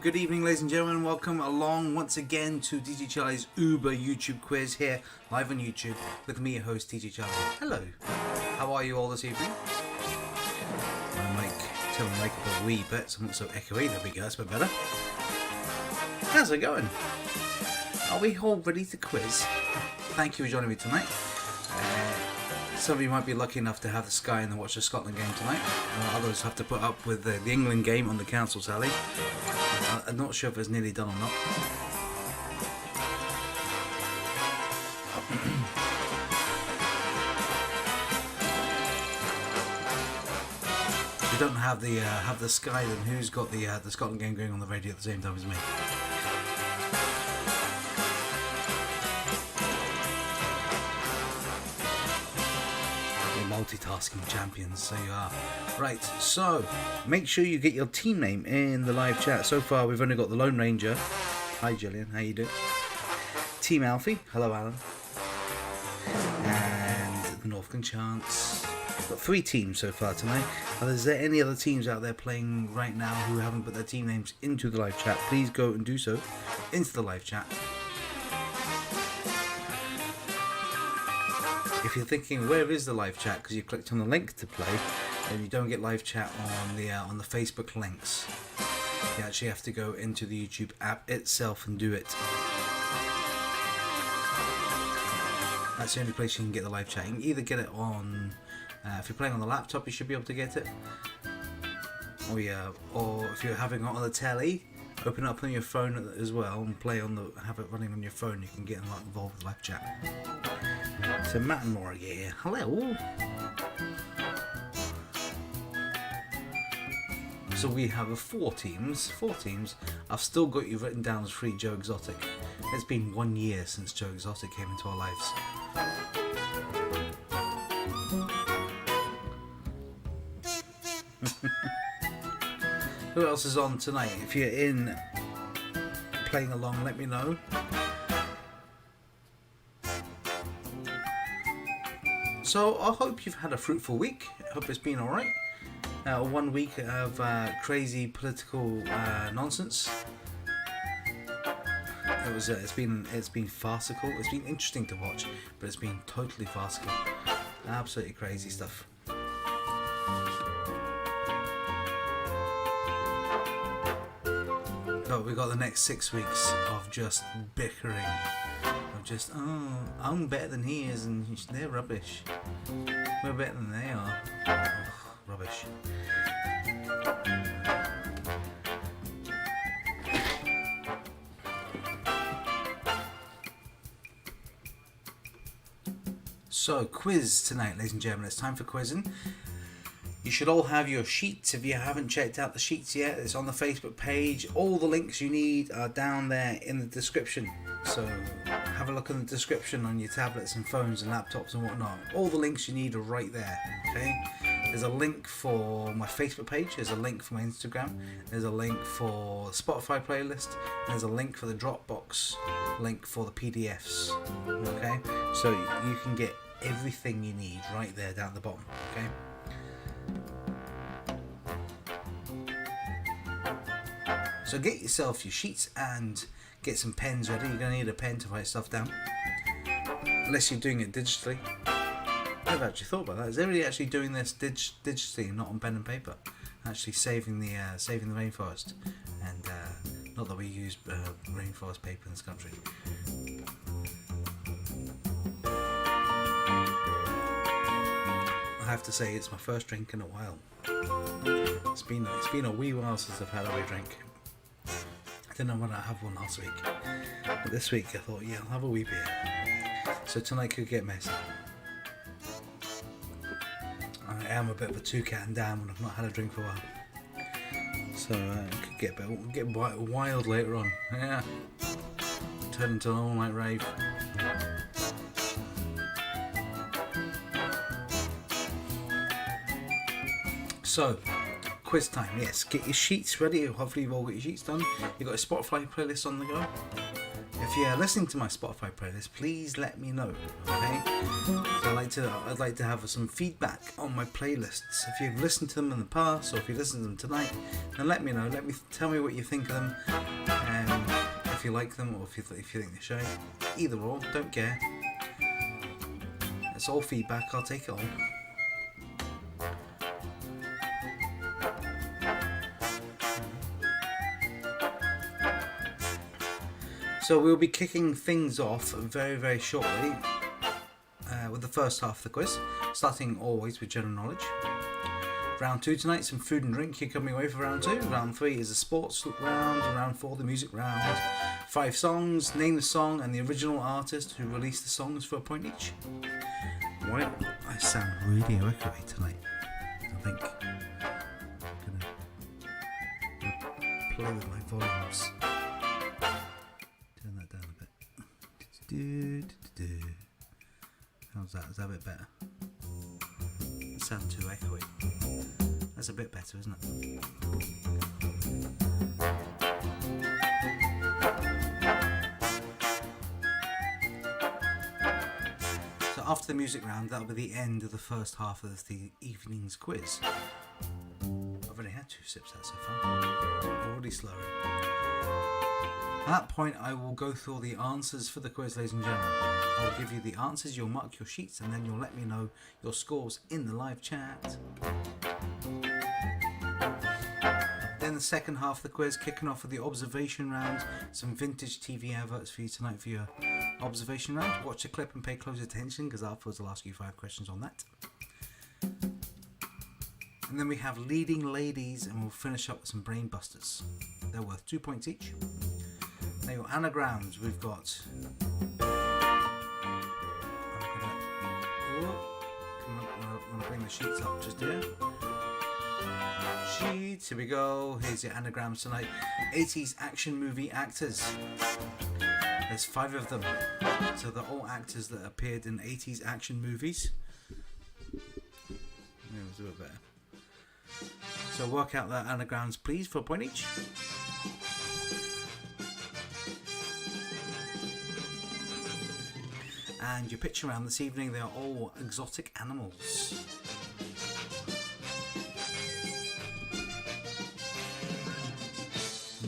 good evening ladies and gentlemen, welcome along once again to DJ Charlie's Uber YouTube quiz here live on YouTube with me, your host DJ Charlie. Hello, how are you all this evening? My mic, turn the mic up a wee bit so I'm not so echoey. There we go, that's a bit better. How's it going? Are we all ready to quiz? Thank you for joining me tonight. Some of you might be lucky enough to have the Sky and watch the Scotland game tonight. Others have to put up with the England game on the council tally. I'm not sure if it's nearly done or not. If you don't have the Sky, then who's got the Scotland game going on the radio at the same time as me? Multitasking champions, so you are. Right, so make sure you get your team name in the live chat. So far we've only got the Lone Ranger. Hi Gillian, how you doing? Team Alfie, hello Alan. And the Northern Chance. We've got 3 teams so far tonight. Is there any other teams out there playing right now who haven't put their team names into the live chat? Please go and do so into the live chat. If you're thinking where is the live chat because you clicked on the link to play and you don't get live chat on the Facebook links, you actually have to go into the YouTube app itself and do it. That's the only place you can get the live chat. You can either get it on if you're playing on the laptop, you should be able to get it, or if you're having it on the telly, open it up on your phone as well and have it running on your phone. You can get involved with live chat. So Matt and Laura here. Hello. So we have 4 teams. 4 teams. I've still got you written down as free Joe Exotic. It's been 1 year since Joe Exotic came into our lives. Who else is on tonight? If you're in playing along, let me know. So I hope you've had a fruitful week. I hope it's been alright. 1 week of crazy political nonsense. It's been farcical. It's been interesting to watch, but it's been totally farcical. Absolutely crazy stuff. So we got the next 6 weeks of just bickering. Just, I'm better than he is and they're rubbish. We're better than they are. Ugh, rubbish. So, quiz tonight, ladies and gentlemen. It's time for quizzing. You should all have your sheets. If you haven't checked out the sheets yet, it's on the Facebook page. All the links you need are down there in the description. So have a look in the description on your tablets and phones and laptops and whatnot. All the links you need are right there. Okay. There's a link for my Facebook page. There's a link for my Instagram. There's a link for the Spotify playlist. And there's a link for the Dropbox link for the PDFs. Okay. So you can get everything you need right there down at the bottom. Okay. So get yourself your sheets and get some pens ready. You're going to need a pen to write stuff down. Unless you're doing it digitally. I've never actually thought about that. Is everybody actually doing this digitally and not on pen and paper? Actually saving the rainforest. And not that we use rainforest paper in this country. I have to say it's my first drink in a while. It's been a wee while since I've had a wee drink. I didn't know when I have one last week, but this week I thought, yeah, I'll have a wee beer. So tonight could get messy. I am a bit of a 2-cat and dam when I've not had a drink for a while. So it could get wild later on. Yeah, turn into an all-night rave. So. Quiz time, yes. Get your sheets ready. Hopefully you've all got your sheets done. You've got a Spotify playlist on the go. If you're listening to my Spotify playlist, please let me know, okay? So I'd like to have some feedback on my playlists. If you've listened to them in the past, or if you listen to them tonight, then let me know. Tell me what you think of them, if you like them, or if you think they're shy. Either or, don't care. It's all feedback. I'll take it on. So we'll be kicking things off very, very shortly with the first half of the quiz, starting always with general knowledge. Round 2 tonight, some food and drink. You're coming away for round 2. Round 3 is the sports round. Round 4, the music round. 5 songs. Name the song and the original artist who released the songs for a point each. Right, I sound really echoey tonight. I think I'm gonna play with my volumes. Turn that down a bit. How's that? Is that a bit better? It sounds too echoey. That's a bit better, isn't it? So after the music round, that'll be the end of the first half of the evening's quiz. I've only had 2 sips of that so far. Already slurring. At that point, I will go through all the answers for the quiz, ladies and gentlemen. I'll give you the answers, you'll mark your sheets, and then you'll let me know your scores in the live chat. Then the second half of the quiz, kicking off with the observation round. Some vintage TV adverts for you tonight for your observation round. Watch the clip and pay close attention, because afterwards I'll ask you 5 questions on that. And then we have leading ladies, and we'll finish up with some brain busters. They're worth 2 points each. Now your anagrams, we've got. I'm gonna bring the sheets up just here. Sheets, here we go. Here's your anagrams tonight. 80s action movie actors. There's 5 of them. So they're all actors that appeared in 80s action movies. Maybe we'll do it better. So work out their anagrams, please, for a point each. And your picture round this evening, they are all exotic animals.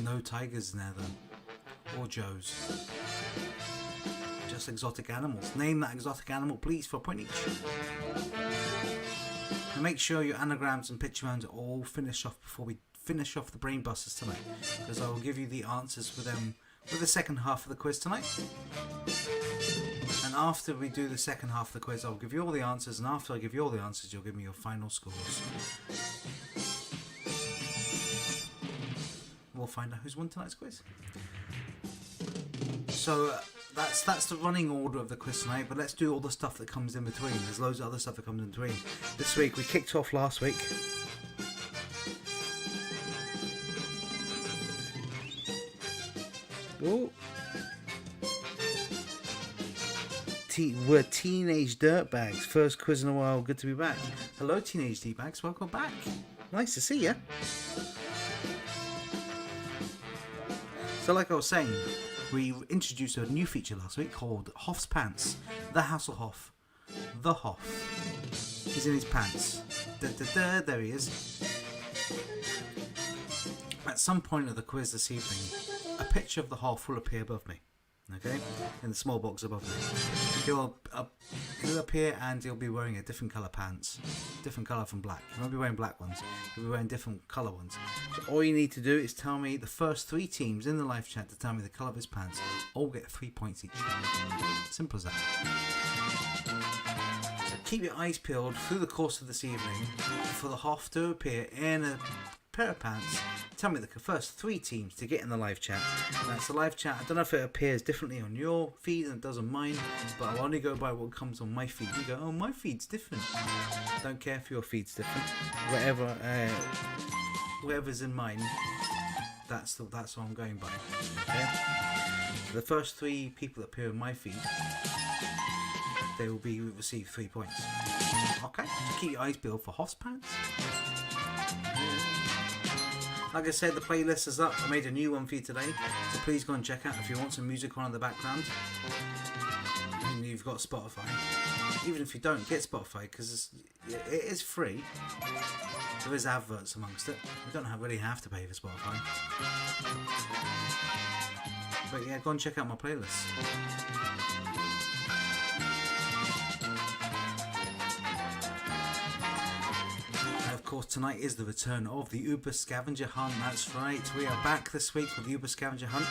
No tigers in there though, or Joes. Just exotic animals. Name that exotic animal, please, for a point each. And make sure your anagrams and picture rounds are all finished off before we finish off the brain busters tonight, because I will give you the answers for them with the second half of the quiz tonight. And after we do the second half of the quiz, I'll give you all the answers, and after I give you all the answers, you'll give me your final scores. We'll find out who's won tonight's quiz. So that's the running order of the quiz tonight, but let's do all the stuff that comes in between. There's loads of other stuff that comes in between. This week, we kicked off last week. Oh. We're teenage dirtbags. First quiz in a while. Good to be back. Hello, teenage dirtbags. Welcome back. Nice to see you. So, like I was saying, we introduced a new feature last week called Hoff's Pants. The Hasselhoff. The Hoff. He's in his pants. There he is. At some point of the quiz this evening, a picture of the Hoff will appear above me. Okay, in the small box above me. He'll appear and he'll be wearing a different colour pants. Different colour from black. He won't be wearing black ones. He'll be wearing different colour ones. So all you need to do is tell me the first 3 teams in the live chat to tell me the colour of his pants. All get 3 points each. Simple as that. So keep your eyes peeled through the course of this evening for the Hoff to appear in a pair of pants. Tell me the first 3 teams to get in the live chat. And that's the live chat. I don't know if it appears differently on your feed than it does on mine, but I'll only go by what comes on my feed. You go, oh, my feed's different. Don't care if your feed's different. Whatever's in mine, that's what I'm going by. Okay? So the first 3 people that appear on my feed, they will receive 3 points. Okay? So keep your eyes peeled for Hoff's pants. Like I said, the playlist is up. I made a new one for you today, so please go and check out if you want some music on in the background. And you've got Spotify. Even if you don't, get Spotify, because it is free. There is adverts amongst it. You don't really have to pay for Spotify. But yeah, go and check out my playlist. Of course, tonight is the return of the Uber Scavenger Hunt. That's right, we are back this week with the Uber Scavenger Hunt.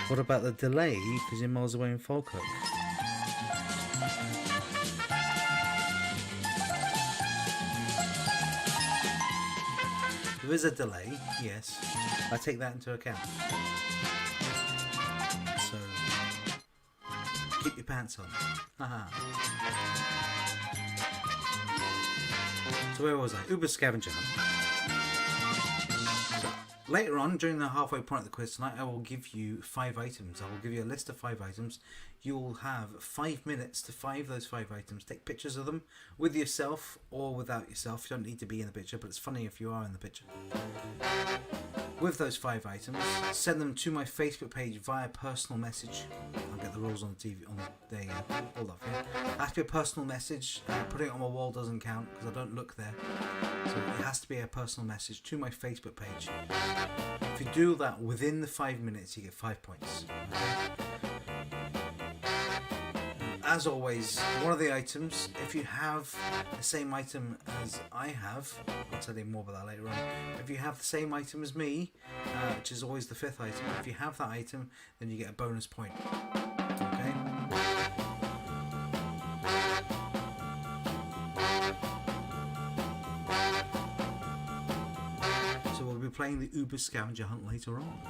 What about the delay? Because you're miles away in Falkirk. There is a delay, yes. I take that into account. So, keep your pants on. Haha. So where was I? Uber Scavenger Hunt. So, later on, during the halfway point of the quiz tonight, I will give you 5 items. I will give you a list of 5 items. You'll have 5 minutes to find those 5 items. Take pictures of them with yourself or without yourself. You don't need to be in the picture, but it's funny if you are in the picture. With those 5 items, send them to my Facebook page via personal message. I'll get the rules on the TV. There you go. Hold up here. It has to be a personal message. Putting it on my wall doesn't count because I don't look there. So it has to be a personal message to my Facebook page. If you do that within the 5 minutes, you get 5 points. As always, one of the items, if you have the same item as I have, I'll tell you more about that later on. If you have the same item as me, which is always the 5th item, if you have that item, then you get a bonus point. Okay? So we'll be playing the Uber Scavenger Hunt later on.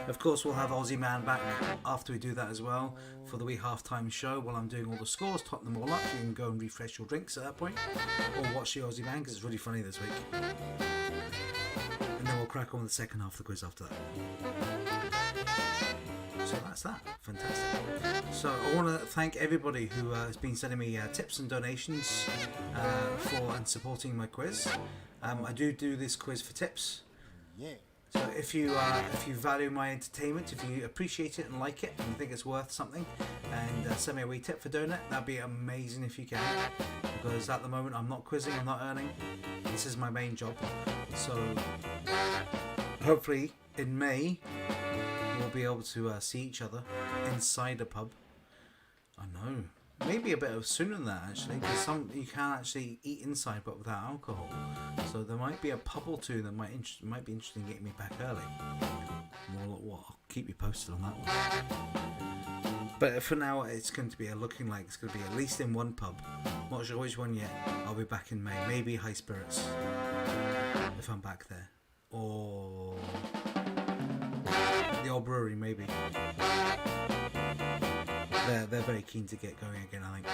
Of course, we'll have Aussie Man back after we do that as well for the wee half-time show while I'm doing all the scores, top them all up. You can go and refresh your drinks at that point or watch the Aussie Man because it's really funny this week. And then we'll crack on with the second half of the quiz after that. So that's that. Fantastic. So I want to thank everybody who has been sending me tips and donations for and supporting my quiz. I do this quiz for tips. Yeah. So if you value my entertainment, if you appreciate it and like it, and you think it's worth something, and send me a wee tip for doing it, that'd be amazing if you can. Because at the moment I'm not quizzing, I'm not earning. This is my main job. So hopefully in May we'll be able to see each other inside a pub. I know. Maybe a bit sooner than that actually, because you can actually eat inside but without alcohol. So there might be a pub or two that might be interested in getting me back early. I'll keep you posted on that one. But for now, it's going to be looking like it's going to be at least in one pub. Not sure which one yet. I'll be back in May. Maybe High Spirits if I'm back there, or the old brewery maybe. They're very keen to get going again, I think.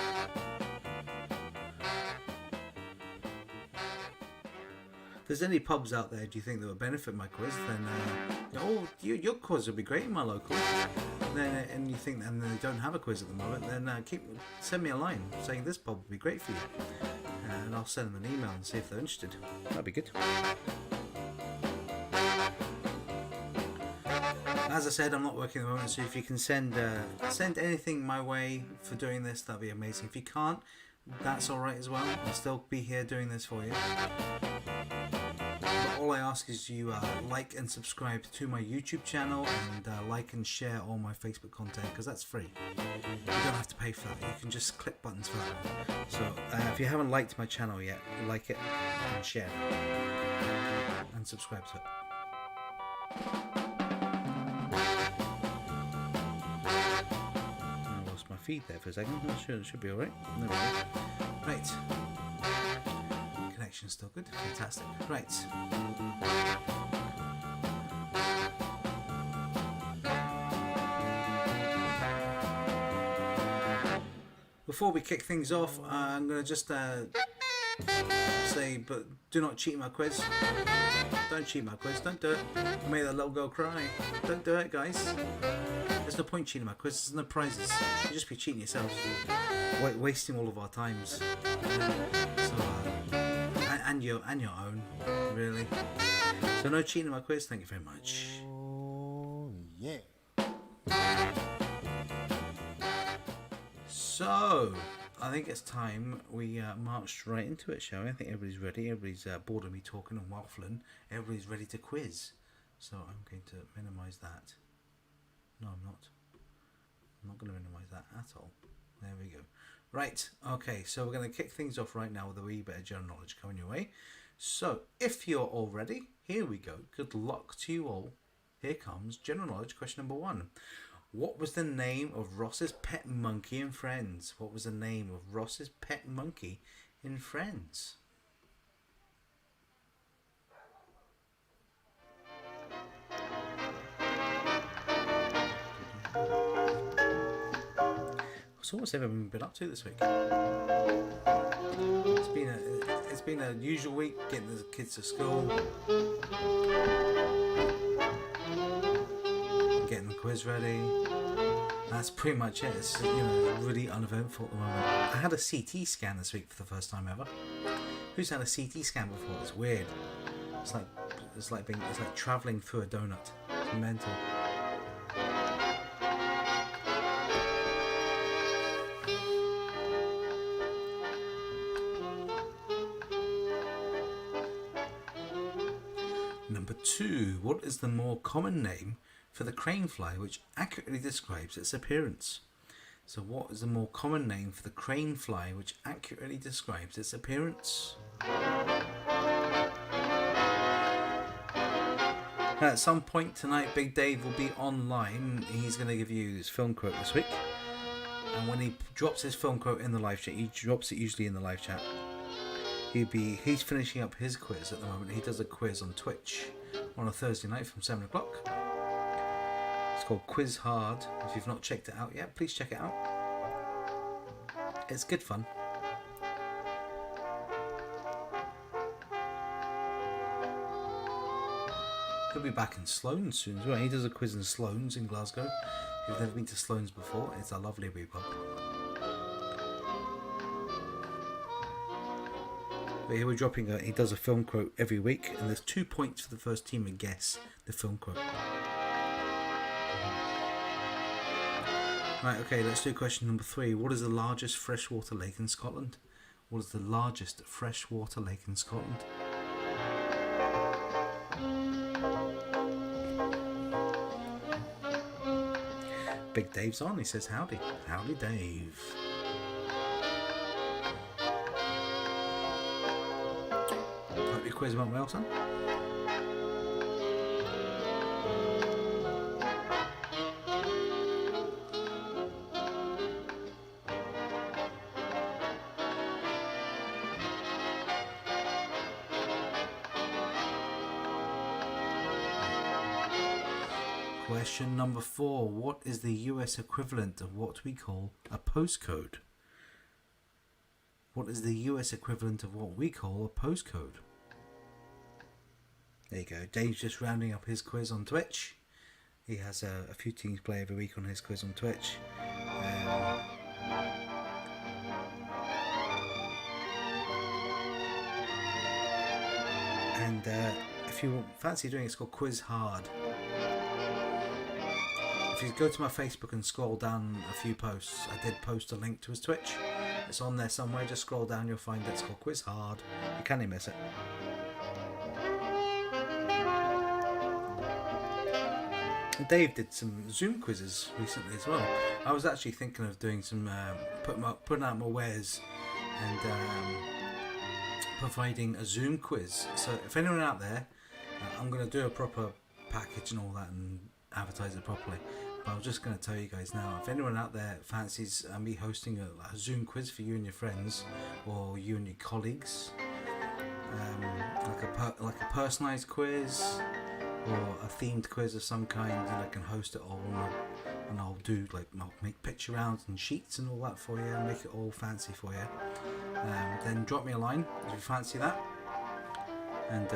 If there's any pubs out there, do you think that would benefit my quiz? Then, your quiz would be great in my local. And you think, and they don't have a quiz at the moment, then send me a line saying this pub would be great for you, and I'll send them an email and see if they're interested. That'd be good. As I said, I'm not working at the moment, so if you can send anything my way for doing this, that'd be amazing. If you can't, that's alright as well. I'll still be here doing this for you. But all I ask is you like and subscribe to my YouTube channel, and like and share all my Facebook content, because that's free. You don't have to pay for that. You can just click buttons for that one. So if you haven't liked my channel yet, like it and share it and subscribe to it. Feed there for a second. It should be alright. There we go. Right. Connection's still good. Fantastic. Right. Before we kick things off, I'm going to just say say, but do not cheat my quiz. Don't cheat my quiz. Don't do it. You made that little girl cry. Don't do it, guys. There's no point cheating my quiz. There's no prizes. You just be cheating yourselves. Wasting all of our times. And your own, really. So no cheating my quiz. Thank you very much. Oh yeah. So I think it's time we marched right into it, shall we? I think everybody's ready. Everybody's bored of me talking and waffling. Everybody's ready to quiz. So I'm going to minimise that. No, I'm not. I'm not going to minimise that at all. There we go. Right, okay, so we're going to kick things off right now with a wee bit of general knowledge coming your way. So, if you're all ready, here we go. Good luck to you all. Here comes general knowledge question number 1. What was the name of Ross's pet monkey in Friends? What was the name of Ross's pet monkey in Friends? So what's everyone been up to this week? It's been a usual week, getting the kids to school, getting the quiz ready. That's pretty much it. It's really uneventful at the moment. I had a CT scan this week for the first time ever. Who's had a CT scan before? It's weird. It's like travelling through a donut. It's mental. Number 2. What is the more common name for the crane fly which accurately describes its appearance? So what is the more common name for the crane fly which accurately describes its appearance? At some point tonight, Big Dave will be online. He's going to give you his film quote this week. And when he drops his film quote in the live chat, he drops it usually in the live chat. He's finishing up his quiz at the moment. He does a quiz on Twitch on a Thursday night from 7 o'clock. It's called Quiz Hard. If you've not checked it out yet, please check it out. It's good fun. He'll be back in Sloane soon as well. He does a quiz in Sloane's in Glasgow. If you've never been to Sloane's before, it's a lovely wee pub. But he does a film quote every week, and there's 2 points for the first team to guess the film quote. Right, okay, let's do question number 3. What is the largest freshwater lake in Scotland? What is the largest freshwater lake in Scotland? Big Dave's on. He says howdy. Howdy, Dave. Hope your quiz went well, son. Question number 4. What is the US equivalent of what we call a postcode? What is the US equivalent of what we call a postcode? There you go. Dave's just rounding up his quiz on Twitch. He has a few teams play every week on his quiz on Twitch. And if you fancy doing it, it's called Quiz Hard. If you go to my Facebook and scroll down a few posts, I did post a link to his Twitch. It's on there somewhere. Just scroll down, you'll find it. It's called Quiz Hard. You can't miss it. And Dave did some Zoom quizzes recently as well. I was actually thinking of doing some putting out my wares and providing a Zoom quiz. So if anyone out there, I'm going to do a proper package and all that and advertise it properly. But I was just going to tell you guys now, if anyone out there fancies me hosting a Zoom quiz for you and your friends or you and your colleagues, like a personalised quiz or a themed quiz of some kind, and I can host it all and I'll make picture rounds and sheets and all that for you and make it all fancy for you, then drop me a line if you fancy that. And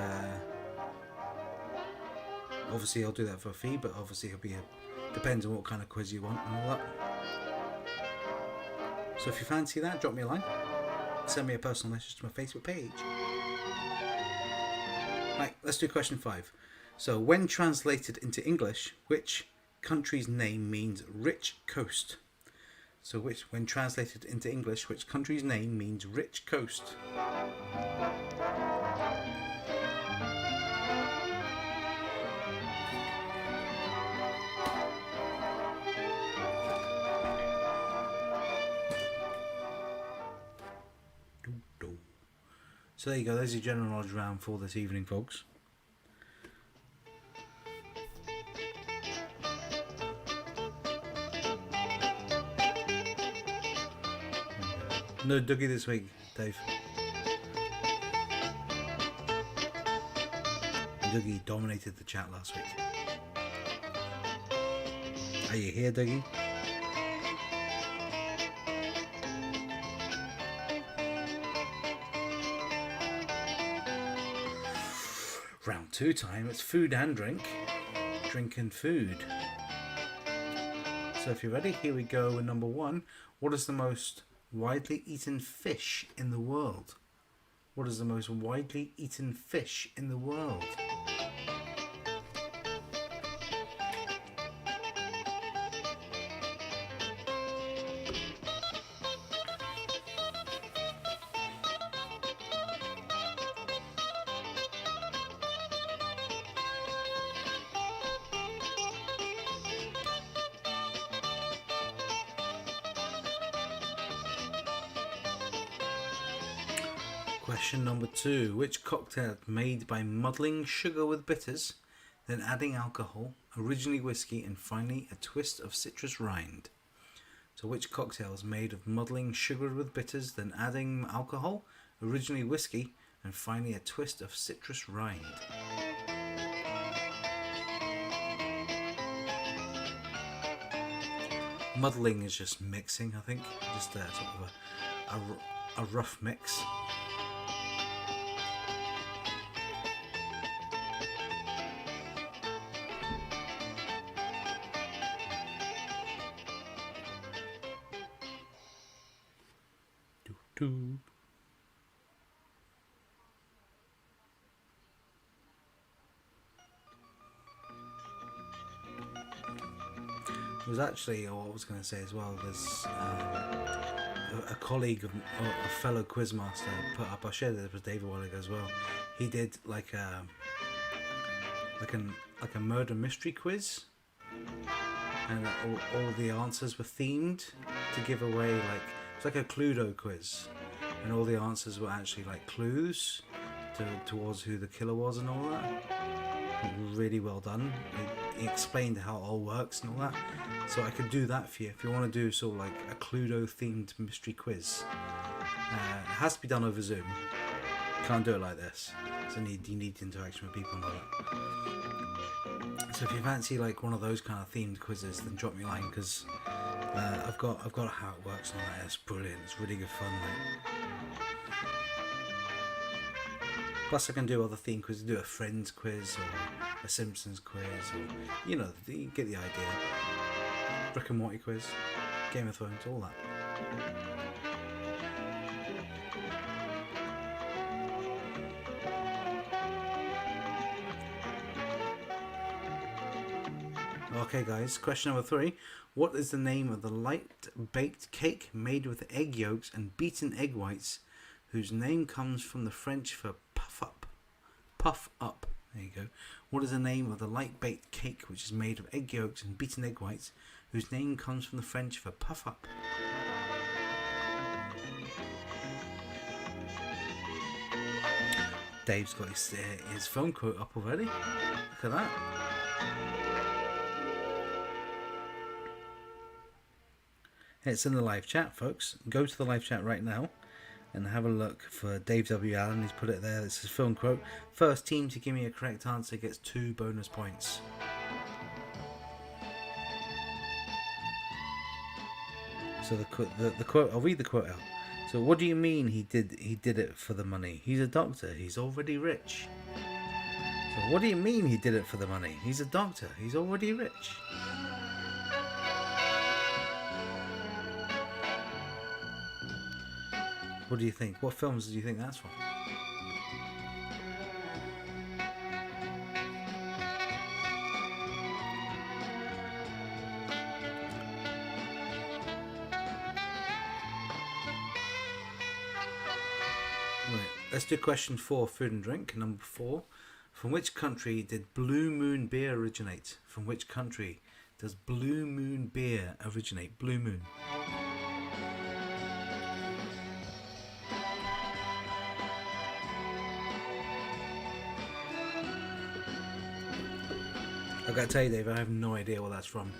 obviously I'll do that for a fee, but obviously it'll be depends on what kind of quiz you want and all that. So if you fancy that, drop me a line, send me a personal message to my Facebook page. Right, let's do question 5. So when translated into English, which country's name means rich coast? So when translated into English, which country's name means rich coast? So there you go, there's your general knowledge round for this evening, folks. No Dougie this week, Dave. Dougie dominated the chat last week. Are you here, Dougie? Round 2 time, it's food and drink. Drink and food. So if you're ready, here we go with number 1. What is the most widely eaten fish in the world? What is the most widely eaten fish in the world? Question number 2. Which cocktail made by muddling sugar with bitters, then adding alcohol, originally whiskey, and finally a twist of citrus rind? So which cocktail is made of muddling sugar with bitters, then adding alcohol, originally whiskey, and finally a twist of citrus rind? Muddling is just mixing, I think. Just sort of a rough mix. It was actually, what I was going to say as well, there's a colleague, a fellow quizmaster put up, I shared this with Dave a while ago as well, he did like a murder mystery quiz, and all the answers were themed to give away, like, it's like a Cluedo quiz, and all the answers were actually like clues towards who the killer was and all that. Really well done. He explained how it all works and all that. So I could do that for you if you want to do sort of like a Cluedo themed mystery quiz. It has to be done over Zoom. You can't do it like this. So you need interaction with people and all that. So if you fancy like one of those kind of themed quizzes, then drop me a line, because I've got how it works and all that. It's brilliant. It's really good fun. Plus I can do other theme quizzes, do a Friends quiz or a Simpsons quiz, or, you know, you get the idea. Rick and Morty quiz, Game of Thrones, all that. Okay guys, question number 3. What is the name of the light baked cake made with egg yolks and beaten egg whites, whose name comes from the French for puff up? Puff up. There you go. What is the name of the light baked cake which is made of egg yolks and beaten egg whites, whose name comes from the French for puff up? Dave's got his phone quote up already. Look at that. It's in the live chat, folks. Go to the live chat right now and have a look for Dave W. Allen. He's put it there. This is his film quote. First team to give me a correct answer gets 2 bonus points. So the quote, I'll read the quote out. So what do you mean he did it for the money? He's a doctor. He's already rich. What do you mean he did it for the money? He's a doctor. He's already rich. What do you think? What films do you think that's from? Right, let's do question 4, food and drink. Number 4. From which country did Blue Moon beer originate? From which country does Blue Moon beer originate? Blue Moon. I've got to tell you, Dave, I have no idea what that's from.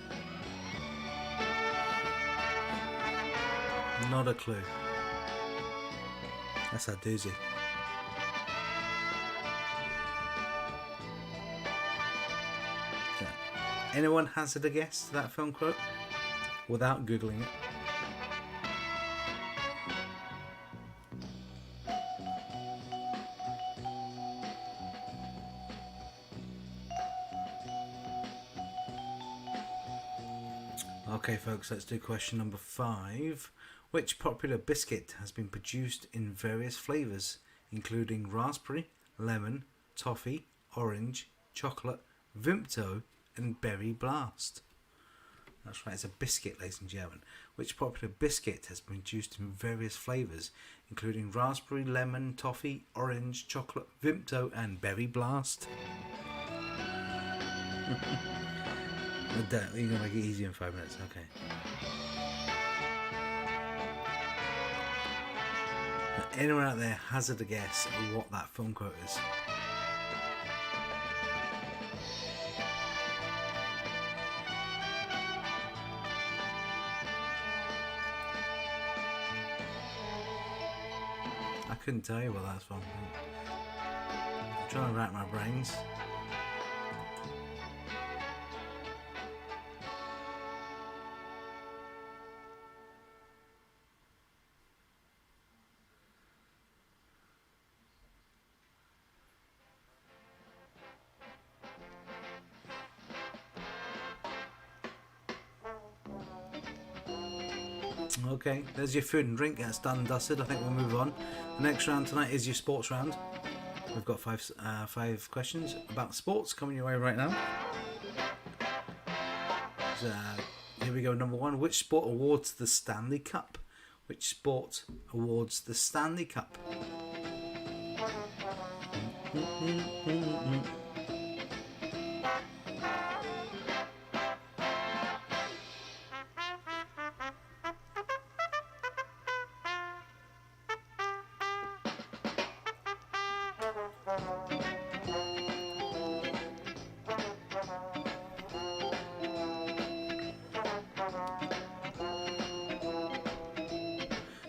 Not a clue. That's a doozy. Anyone hazard a guess to that film quote? Without Googling it. Okay folks, let's do question number 5. Which popular biscuit has been produced in various flavours, including raspberry, lemon, toffee, orange, chocolate, Vimto and berry blast? That's right, it's a biscuit, ladies and gentlemen. Which popular biscuit has been produced in various flavours, including raspberry, lemon, toffee, orange, chocolate, Vimto and berry blast? You're going to make it easy in 5 minutes, okay. Anyone out there hazard a guess at what that film quote is? I couldn't tell you what that's from. I'm trying to rack my brains. Okay, there's your food and drink. That's done and dusted. I think we'll move on. The next round tonight is your sports round. We've got five questions about sports coming your way right now. So, here we go. Number 1. Which sport awards the Stanley Cup? Which sport awards the Stanley Cup?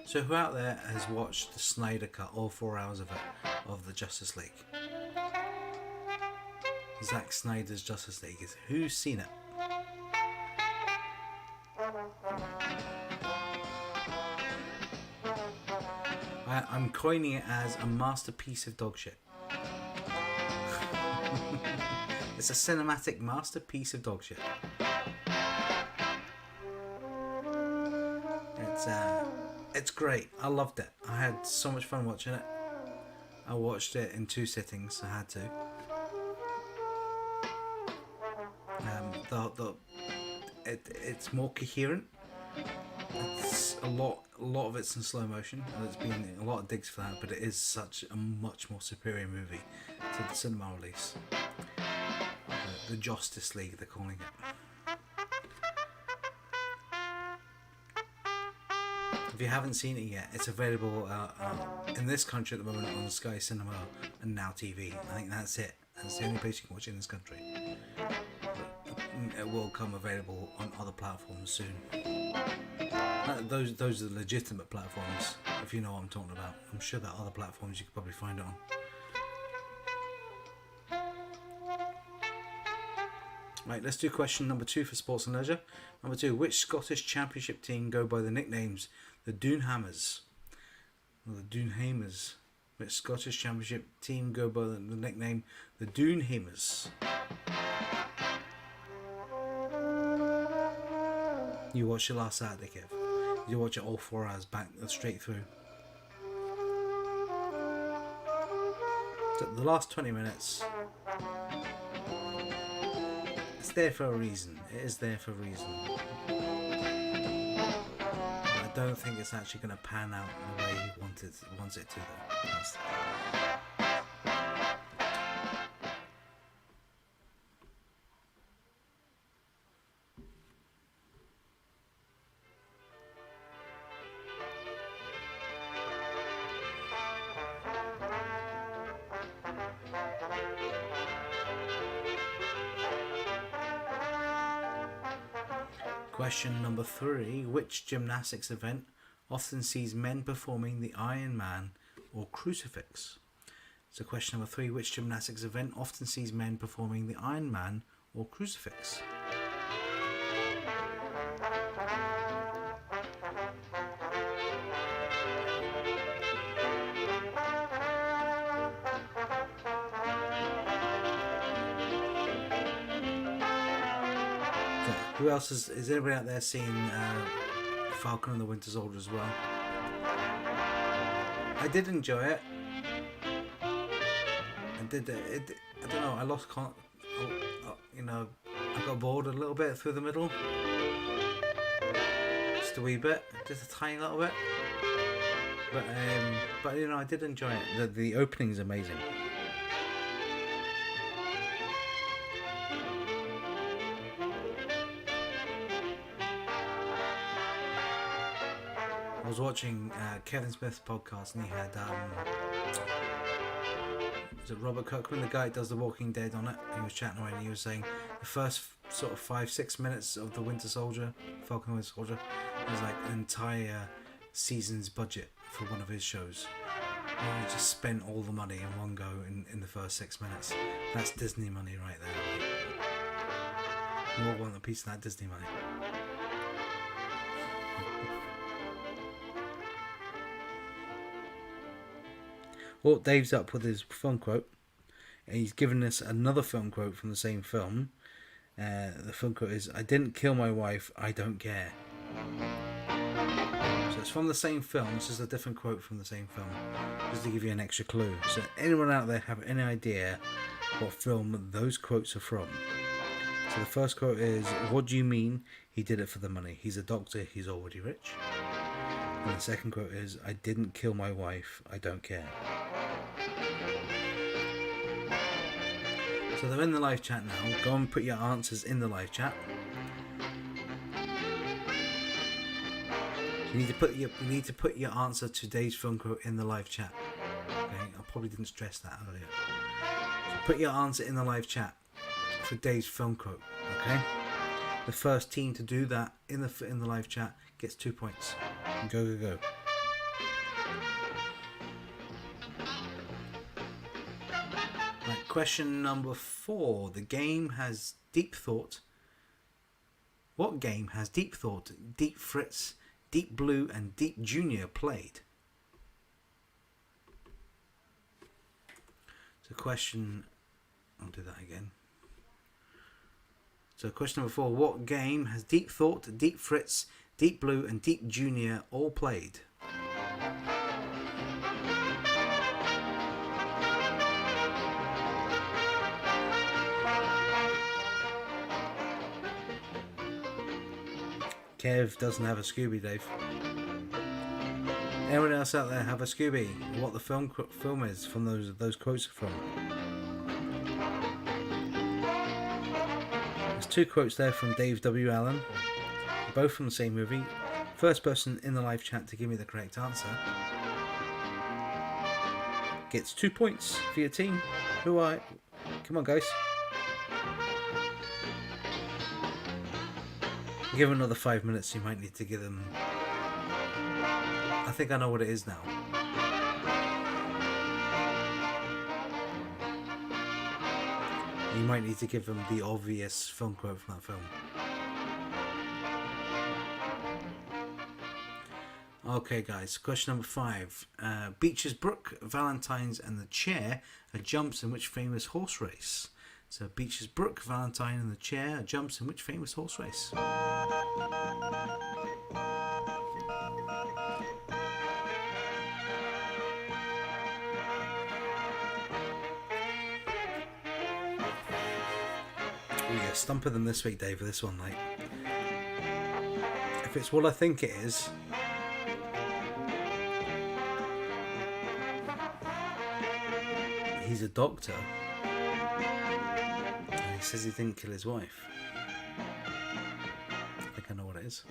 So who out there has watched the Snyder Cut, all 4 hours of it, of the Justice League? Zack Snyder's Justice League. Who's seen it? I'm coining it as a masterpiece of dog shit. It's a cinematic masterpiece of dog shit. It's great. I loved it. I had so much fun watching it. I watched it in 2 sittings. I had to. It's more coherent. It's a lot of it's in slow motion, and there's been a lot of digs for that. But it is such a much more superior movie to the cinema release. The Justice League, they're calling it. If you haven't seen it yet, it's available in this country at the moment on Sky Cinema and Now TV. I think that's it. That's the only place you can watch it in this country. But it will come available on other platforms soon. Those are the legitimate platforms, if you know what I'm talking about. I'm sure there are other platforms you could probably find it on. Right, let's do question number 2 for sports and leisure. Number 2, which Scottish Championship team go by the nicknames the Doonhammers, or the Doonhamers, which Scottish Championship team go by the nickname the Doonhamers? You watched it last Saturday, Kev. You watch it all 4 hours back, straight through. So the last 20 minutes, it's there for a reason. It is there for a reason. I don't think it's actually going to pan out in the way he wants it to, though. Question number 3. Which gymnastics event often sees men performing the Iron Man or crucifix? So question number 3. Which gymnastics event often sees men performing the Iron Man or crucifix? Who else is anybody out there seeing Falcon and the Winter Soldier as well? I did enjoy it. I don't know. I lost I got bored a little bit through the middle. Just a wee bit, just a tiny little bit. But I did enjoy it. The opening is amazing. I was watching Kevin Smith's podcast, and he had was it Robert Kirkman, the guy that does The Walking Dead, on it. He was chatting away, and he was saying the first sort of 5-6 minutes of the Winter Soldier, Falcon and Winter Soldier, was like an entire season's budget for one of his shows. And he just spent all the money in one go in the first 6 minutes. That's Disney money right there. We all want a piece of that Disney money. Well, Dave's up with his film quote. He's given us another film quote from the same film. The film quote is, "I didn't kill my wife, I don't care." So it's from the same film. It's just a different quote from the same film, just to give you an extra clue. So anyone out there have any idea what film those quotes are from? So the first quote is, "What do you mean he did it for the money? He's a doctor, he's already rich." And the second quote is, "I didn't kill my wife, I don't care." So they're in the live chat now. Go and put your answers in the live chat. You need to put your answer to Dave's film quote in the live chat. Okay, I probably didn't stress that earlier. So put your answer in the live chat for Dave's film quote. Okay. The first team to do that in the live chat gets 2 points. Go go go. Right, question number 4. The game has deep thought. What game has Deep Thought, Deep Fritz, Deep Blue, and Deep Junior played? So I'll do that again. So question number 4. What game has Deep Thought, Deep Fritz, Deep Blue, and Deep Junior all played? Kev doesn't have a Scooby, Dave. Anyone else out there have a Scooby? What the film is from those quotes are from? There's 2 quotes there from Dave W. Allen, both from the same movie. First person in the live chat to give me the correct answer gets 2 points for your team. Who are? Come on, guys. Give another 5 minutes. You might need to give them. I think I know what it is now. You might need to give them the obvious film quote from that film. Okay, guys. Question number 5. Beaches, Brook, Valentine's, and the Chair are jumps in which famous horse race? So, Beaches, Brook, Valentine, and the Chair are jumps in which famous horse race? Oh yeah, stumper them this week, Dave, for this one, like. If it's what I think it is, he's a doctor, and he says he didn't kill his wife. I think I know what it is.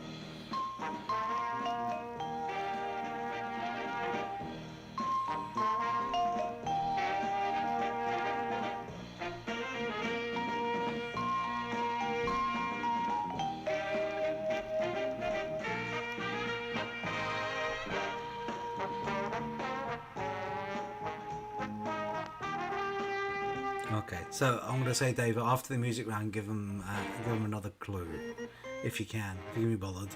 Okay, so I'm going to say, Dave, after the music round, give him another clue, if you can, if you can be bothered.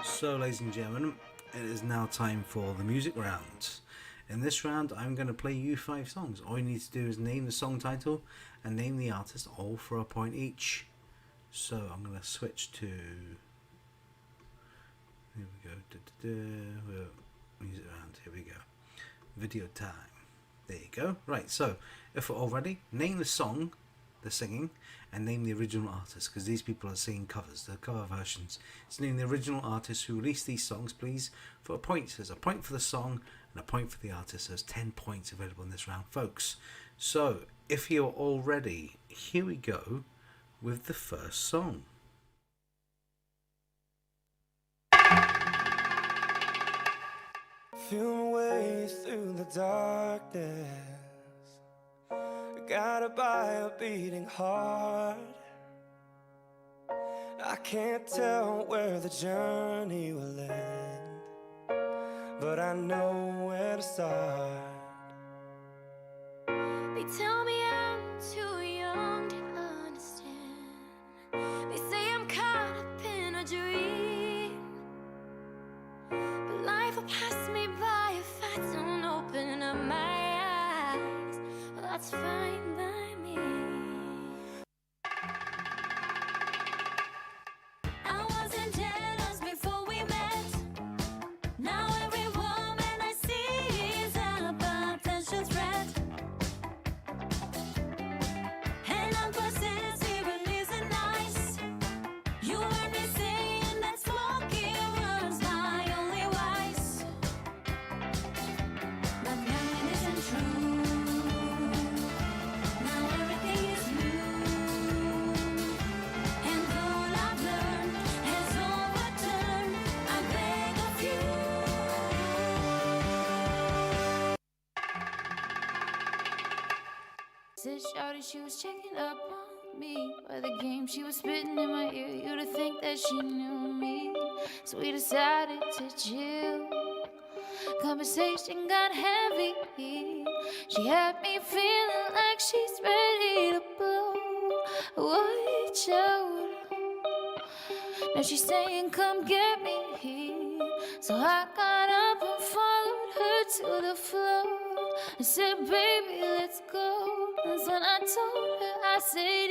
So, ladies and gentlemen, it is now time for the music round. In this round, I'm going to play you 5 songs. All you need to do is name the song title and name the artist, all for a point each. So, I'm going to switch to... Here we go. Music round. Here we go. Video time. There you go. Right, so, if we're all ready, name the song they're singing and name the original artist, because these people are singing covers, they're cover versions. So name the original artist who released these songs, please, for a point. There's a point for the song and a point for the artist. There's 10 points available in this round, folks. So if you're all ready, here we go with the first song. Feel my way through the darkness, guided by a beating heart. I can't tell where the journey will end, but I know where to start. They tell me I'm too young to understand. They say I'm caught up in a dream, but life will pass me by if I don't open up my eyes. Well, that's fine by me. I wasn't jealous before we met. Now every woman I see is a potential threat. And I'm possessive and isn't nice. You heard me saying that smoking was my only vice. But now it isn't true. Now everything is new. And all I've learned has overturned. I beg of you. Said shawty she was checking up on me. By the game she was spitting in my ear, you'd have think that she knew me. So we decided to chill. Conversation got heavy. She had me feeling like she's ready to blow. Watch out. Now she's saying come get me. So I got up and followed her to the floor. I said baby let's go. That's when I told her, I said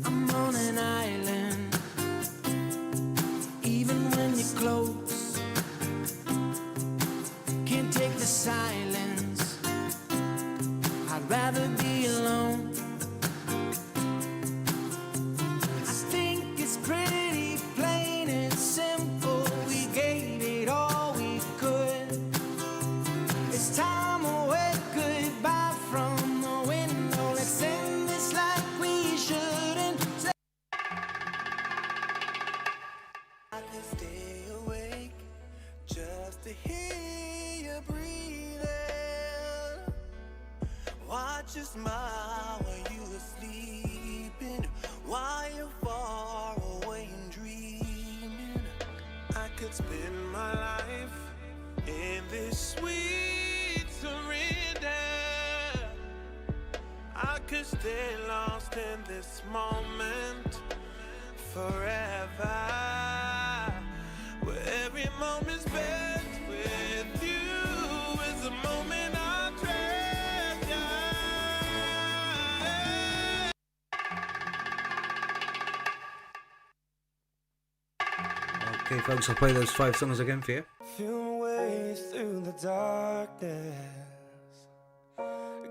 I'm on an island, even when you're close. Can't take the silence, I'd rather be alone. I think it's pretty plain and simple. We gave it all we could. It's time to wave goodbye from the window. Let's end this like we shouldn't. I can stay awake just to hear you breathing. Watch watch you smile while you were sleeping, while you're far away and dreaming. I could spend my life in this sweet surrender. I could stay lost in this moment forever, where every moment's spent with you is a moment I treasure. Okay, folks, I'll play those 5 songs again for you. Feeling ways through the darkness,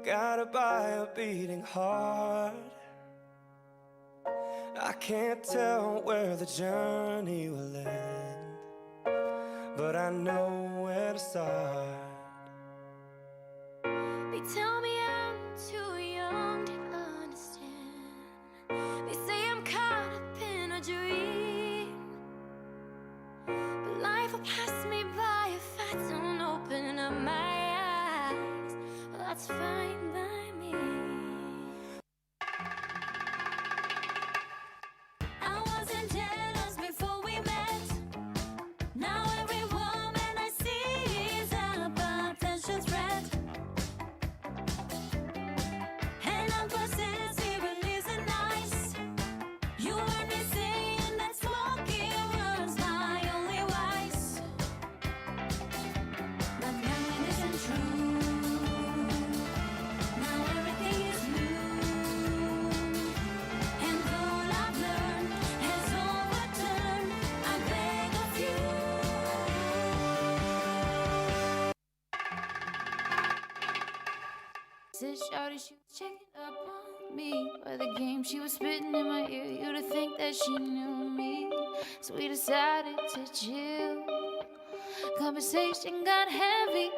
guided by a beating heart. I can't tell where the journey will end, but I know where to start. They tell me I'm too young to understand. They say I'm caught up in a dream, but life will pass me by if I don't open up my eyes. Well, that's fine by me. I wasn't jealous before we met. Now every woman I see is a potential threat. And I'm possessive, isn't nice. You heard me saying that smoking was my only vice. But now it isn't true. Now everything is new. And all I've learned has overturned. I beg of you. Said shawty she was checking up on me. By the game she was spitting in my ear, you'd have think that she knew me. So we decided to chill. Conversation got heavy.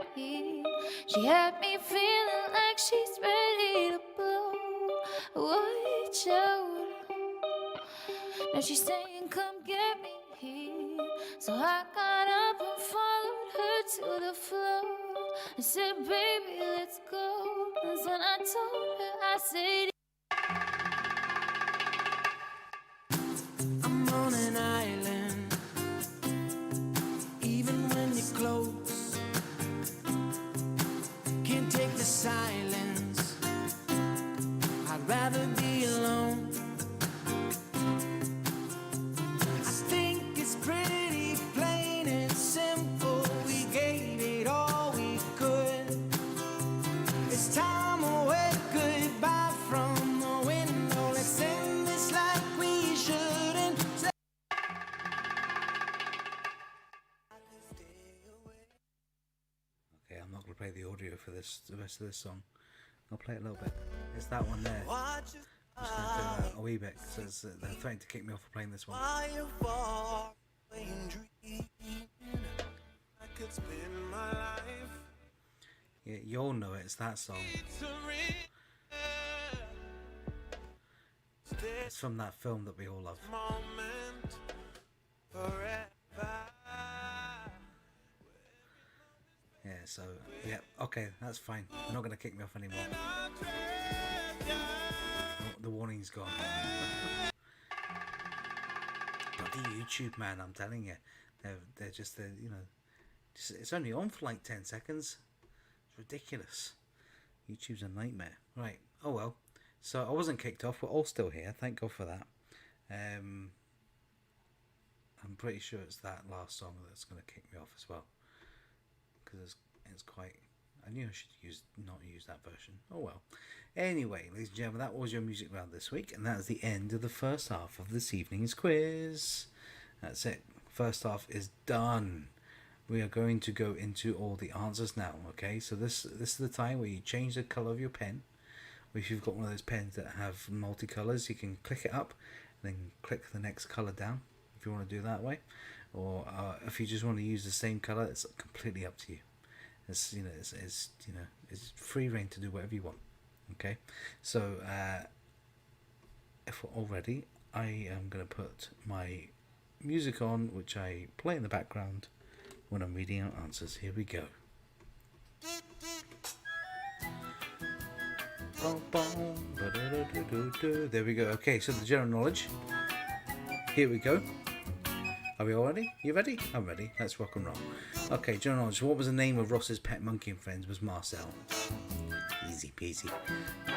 She had me feeling like she's ready to blow. Watch out. Now she's saying come get me. So I got up and followed her to the floor. I said, baby, let's go. That's when I told her, I said, I'm on an island, even when you're close. Can't take the silence, I'd rather be alone. I think it's pretty plain and simple. We gave it all we could. It's time to wave goodbye from the window. Let's end this like we shouldn't. Okay, I'm not going to play the audio for this, the rest of this song. I'll play it a little bit. It's that one there. Watch you I'm just going to play that a wee bit. So it's, they're threatening to kick me off for playing this one. while you're far away and dreaming. I could spend my life Yeah, you all know it. It's that song. It's from that film that we all love. Moment forever. Yeah, so, yeah, okay, that's fine. They're not going to kick me off anymore. The warning's gone. Bloody YouTube, man, I'm telling you. They're just, you know, just, it's only on for like 10 seconds. It's ridiculous. YouTube's a nightmare. Right, oh well. So I wasn't kicked off. We're all still here. Thank God for that. I'm pretty sure it's that last song that's going to kick me off as well. Because it's quite... I knew I should not use that version. Oh well. Anyway, ladies and gentlemen, that was your music round this week. And that is the end of the first half of this evening's quiz. That's it. First half is done. We are going to go into all the answers now. Okay, so this is the time where you change the colour of your pen. If you've got one of those pens that have multicolours, you can click it up and then click the next colour down if you want to do it that way. Or if you just want to use the same colour, it's completely up to you. It's it's free reign to do whatever you want. Okay, so if we're all ready, I am going to put my music on, which I play in the background when I'm reading out answers. Here we go. There we go. Okay, so the general knowledge. Here we go. Are we all ready? You ready? I'm ready. Let's rock and roll. Okay, general knowledge. What was the name of Ross's pet monkey and friends? Was Marcel. Easy peasy.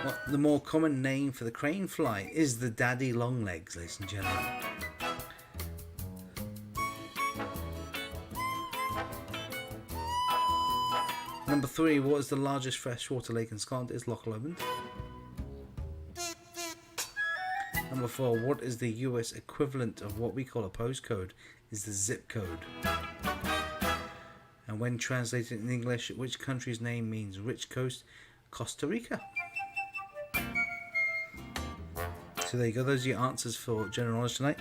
What the more common name for the crane fly is the daddy longlegs, ladies and gentlemen. Number 3, what is the largest freshwater lake in Scotland? Is Loch Lomond. Number 4, what is the US equivalent of what we call a postcode? Is the zip code. And when translated in English, which country's name means rich coast? Costa Rica. So there you go, those are your answers for general knowledge tonight.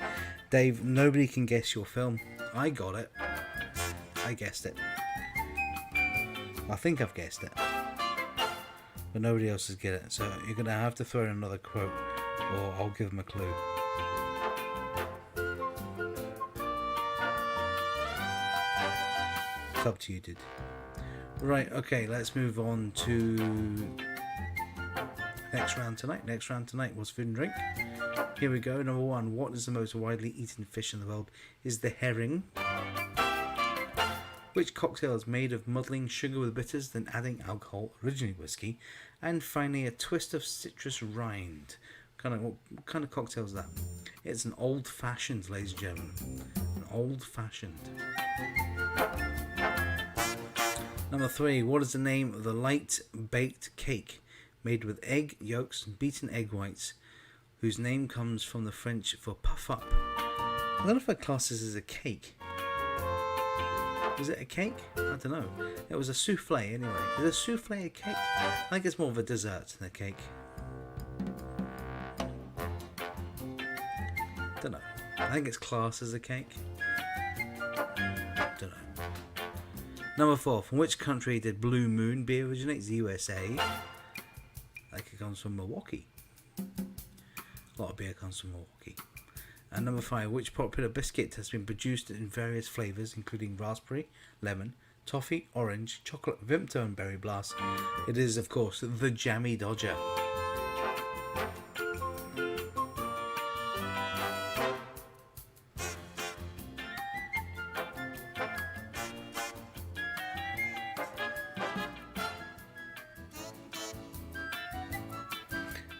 Dave, nobody can guess your film. I got it. I guessed it. I think I've guessed it, but nobody else has get it. So you're going to have to throw in another quote, or I'll give them a clue. It's up to you, dude. Right, okay, let's move on to next round tonight. Next round tonight was food and drink. Here we go. Number 1, what is the most widely eaten fish in the world? Is the herring. Which cocktail is made of muddling sugar with bitters, then adding alcohol, originally whiskey, and finally a twist of citrus rind? What kind of cocktail is that? It's an old-fashioned, ladies and gentlemen. An old-fashioned. Number 3, what is the name of the light baked cake made with egg yolks and beaten egg whites, whose name comes from the French for puff up? I don't know if that class this as a cake. Is it a cake? I don't know. It was a souffle anyway. Is a souffle a cake? I think it's more of a dessert than a cake. Don't know. I think it's classed as a cake. Don't know. Number 4. From which country did Blue Moon beer originate? It's the USA. I think it comes from Milwaukee. A lot of beer comes from Milwaukee. And number 5, which popular biscuit has been produced in various flavours, including raspberry, lemon, toffee, orange, chocolate, Vimto and berry blast? It is, of course, the Jammy Dodger.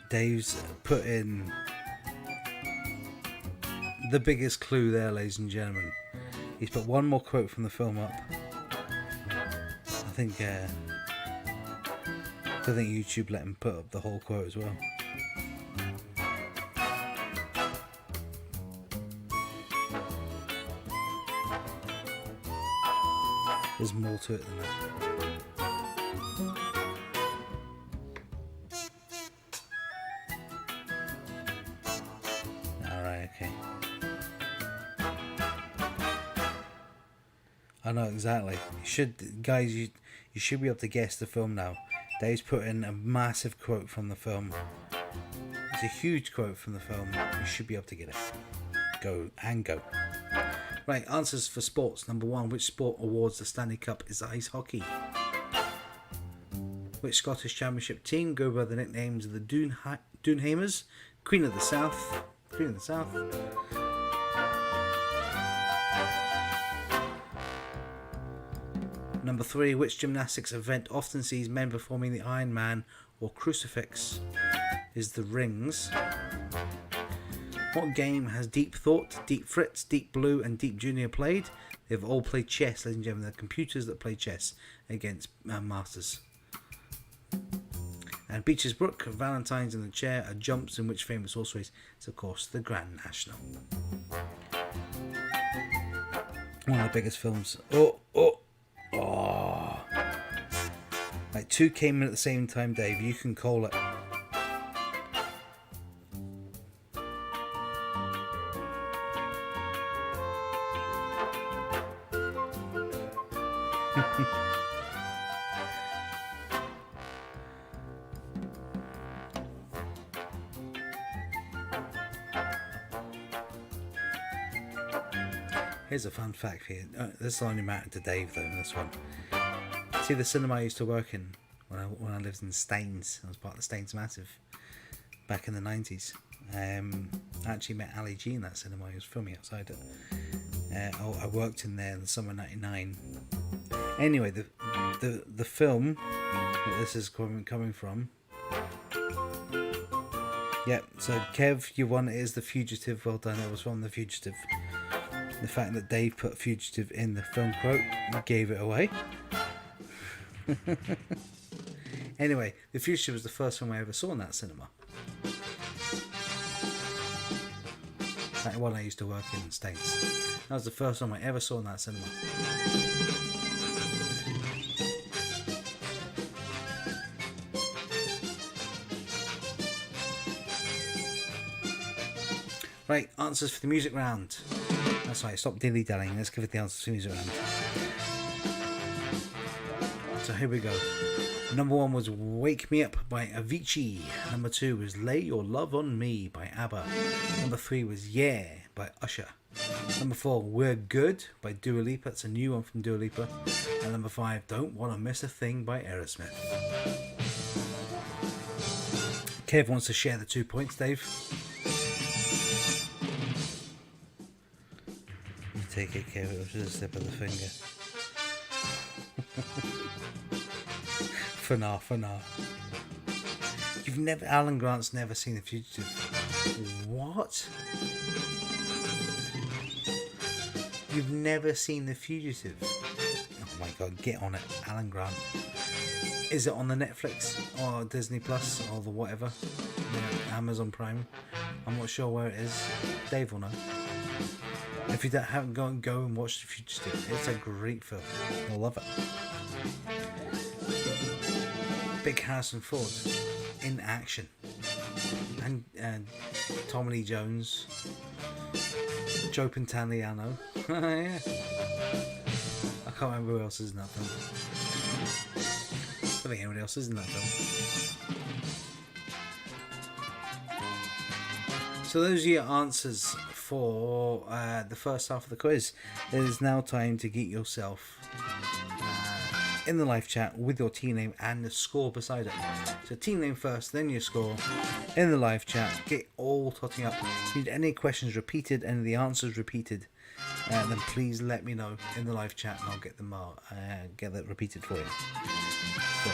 Dave's put in the biggest clue there, ladies and gentlemen. He's put one more quote from the film up. I think YouTube let him put up the whole quote as well. There's more to it than that. Alright, okay. I know exactly. You should be able to guess the film now. Dave's put in a massive quote from the film. It's a huge quote from the film. You should be able to get it. Go. Right, answers for sports. Number 1, which sport awards the Stanley Cup is ice hockey? Which Scottish Championship team go by the nicknames of the Doonhamers, Queen of the South? Number 3, which gymnastics event often sees men performing the Iron Man or crucifix? Is the rings. What game has Deep Thought, Deep Fritz, Deep Blue and Deep Junior played? They've all played chess, ladies and gentlemen. They're computers that play chess against masters. And Beaches Brook, Valentine's in the Chair are jumps in which famous horse race? It's of course the Grand National. One of the biggest films. Like 2 came in at the same time, Dave. You can call it. Here's a fun fact for you. This only mattered to Dave though, this one. See the cinema I used to work in when I lived in Staines. I was part of the Staines Massive back in the 90s. I actually met Ali G in that cinema. He was filming outside it. I worked in there in the summer of '99. Anyway, the film that this is coming from. Yep, so Kev, you won. It is The Fugitive. Well done. It was from The Fugitive. The fact that Dave put Fugitive in the film quote gave it away. Anyway, The Fugitive was the first film I ever saw in that cinema. That one I used to work in the States. That was the first film I ever saw in that cinema. Right, answers for the music round. That's right, stop dilly-dallying. Let's give it the answers for the music round. So here we go. Number 1 was Wake Me Up by Avicii. Number 2 was Lay Your Love on Me by ABBA. Number 3 was Yeah by Usher. Number 4, We're Good by Dua Lipa. That's a new one from Dua Lipa. And number 5, Don't Wanna Miss a Thing by Aerosmith. Kev wants to share the 2 points, Dave. You take it, Kev. It was just a slip of the finger. For now. Alan Grant's never seen The Fugitive. What? You've never seen The Fugitive? Oh my god, get on it, Alan Grant. Is it on the Netflix or Disney Plus or the whatever? Amazon Prime? I'm not sure where it is. Dave will know. If you haven't gone, go and watch The Fugitive. It's a great film. You'll love it. Big Harrison Ford in action, and Tommy Lee Jones, Joe Pantoliano. Yeah. I can't remember who else is in that film. I don't think anybody else is in that film. So those are your answers for the first half of the quiz. It is now time to get yourself in the live chat with your team name and the score beside it. So team name first, then your score in the live chat. Get all totting up. If you need any questions repeated, any of the answers repeated, then please let me know in the live chat and I'll get them get that repeated for you. So.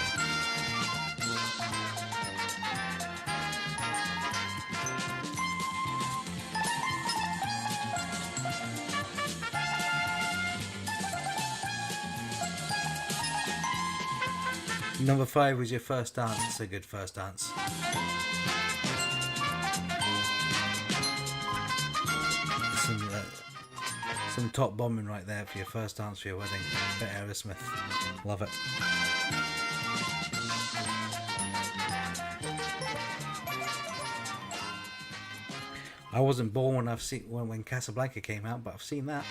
Number 5 was your first dance. It's a good first dance. Some top bombing right there for your first dance for your wedding. For Aerosmith. Love it. I wasn't born when Casablanca came out, but I've seen that.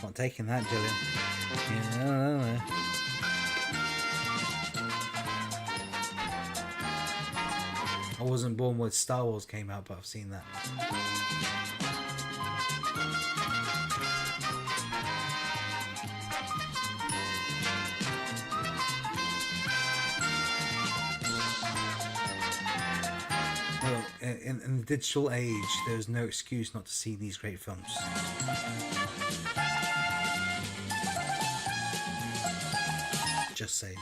Not taking that, Gillian. Yeah. I wasn't born when Star Wars came out, but I've seen that. Well, in the digital age, there's no excuse not to see these great films. Just saying.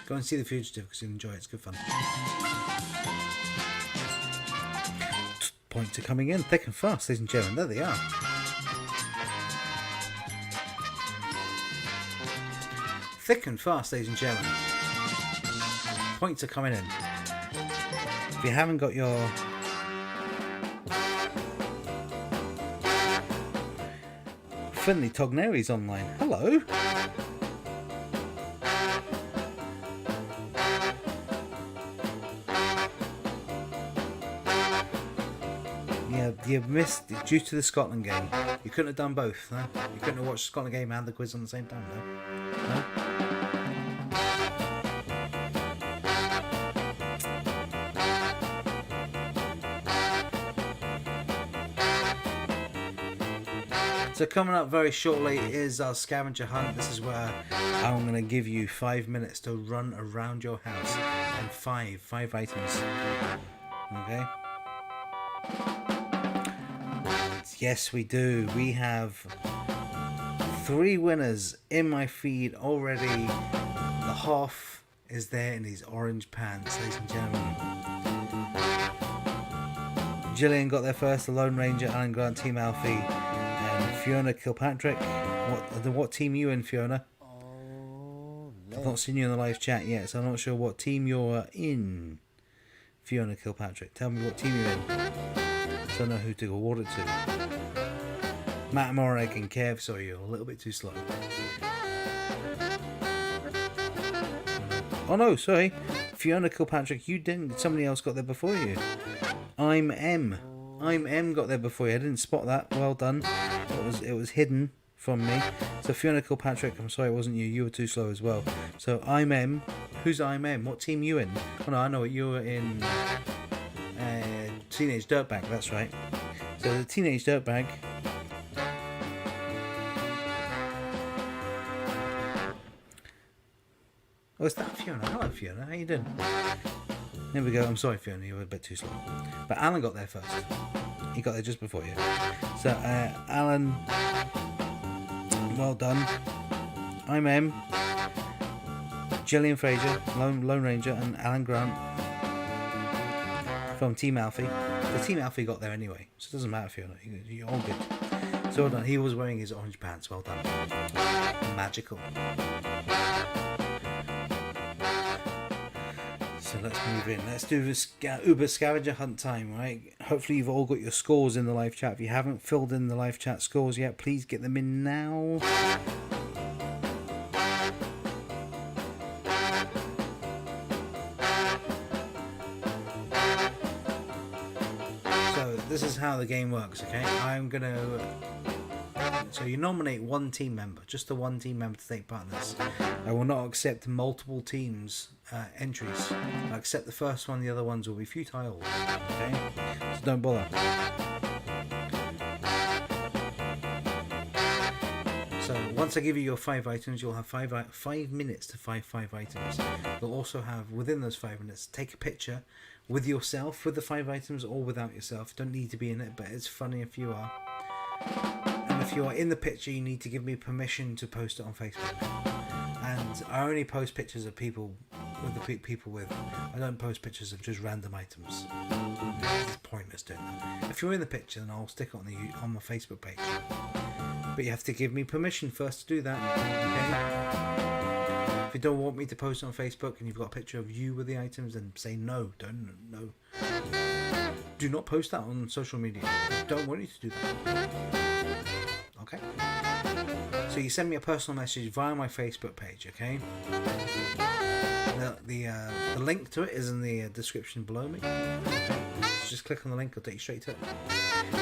Go and see The Fugitive because you'll enjoy it. It's good fun. Points are coming in thick and fast, ladies and gentlemen. There they are. Thick and fast, ladies and gentlemen. Points are coming in. If you haven't got your Finley Togneri's online. Hello. You missed due to the Scotland game. You couldn't have done both, no? You couldn't have watched the Scotland game and the quiz on the same time, no? So So coming up very shortly is our scavenger hunt. This is where I'm going to give you 5 minutes to run around your house and five items. Okay. And yes, we do. We have 3 winners in my feed already. The Hoff is there in his orange pants, ladies and gentlemen. Gillian got there first. The Lone Ranger, Alan Grant, Team Alfie, and Fiona Kilpatrick. What team are you in, Fiona? I've not seen you in the live chat yet, so I'm not sure what team you're in. Fiona Kilpatrick, tell me what team you're in, so I know who to award it to. Matt Morag and Kev, sorry, you're a little bit too slow. Oh no, sorry. Fiona Kilpatrick, you didn't. Somebody else got there before you. I'm M got there before you. I didn't spot that. Well done. It was hidden from me. So Fiona Kilpatrick, I'm sorry it wasn't you. You were too slow as well. So I'm M. Who's I'm M? What team you in? Oh no, I know what you were in. Teenage Dirtbag. That's right. So the Teenage Dirtbag. Oh, is that Fiona? Hello, Fiona. How you doing? There we go. I'm sorry, Fiona. You were a bit too slow. But Alan got there first. He got there just before you. So, Alan, well done. I'm M. Gillian Fraser, Lone Ranger, and Alan Grant from Team Alfie. The Team Alfie got there anyway, so it doesn't matter, Fiona. You're all good. So well done. He was wearing his orange pants. Well done. Magical. So let's move in. Let's do this Uber scavenger hunt time, right? Hopefully you've all got your scores in the live chat. If you haven't filled in the live chat scores yet, please get them in now. So this is how the game works, okay? So you nominate one team member, just the one team member to take part in this. I will not accept multiple teams' entries. I accept the first one, the other ones will be futile. Okay? So don't bother. So once I give you your 5 items, you'll have 5 minutes to find 5 items. You'll also have, within those 5 minutes, take a picture with yourself, with the 5 items, or without yourself. Don't need to be in it, but it's funny if you are. And if you are in the picture, you need to give me permission to post it on Facebook. And I only post pictures of people with the people with. I don't post pictures of just random items. It's pointless doing that. If you're in the picture, then I'll stick it on my Facebook page. But you have to give me permission first to do that. Okay? If you don't want me to post it on Facebook and you've got a picture of you with the items, then say no. No. Do not post that on social media. I don't want you to do that. Okay? So you send me a personal message via my Facebook page, okay? The link to it is in the description below me. So just click on the link, it'll take you straight to it.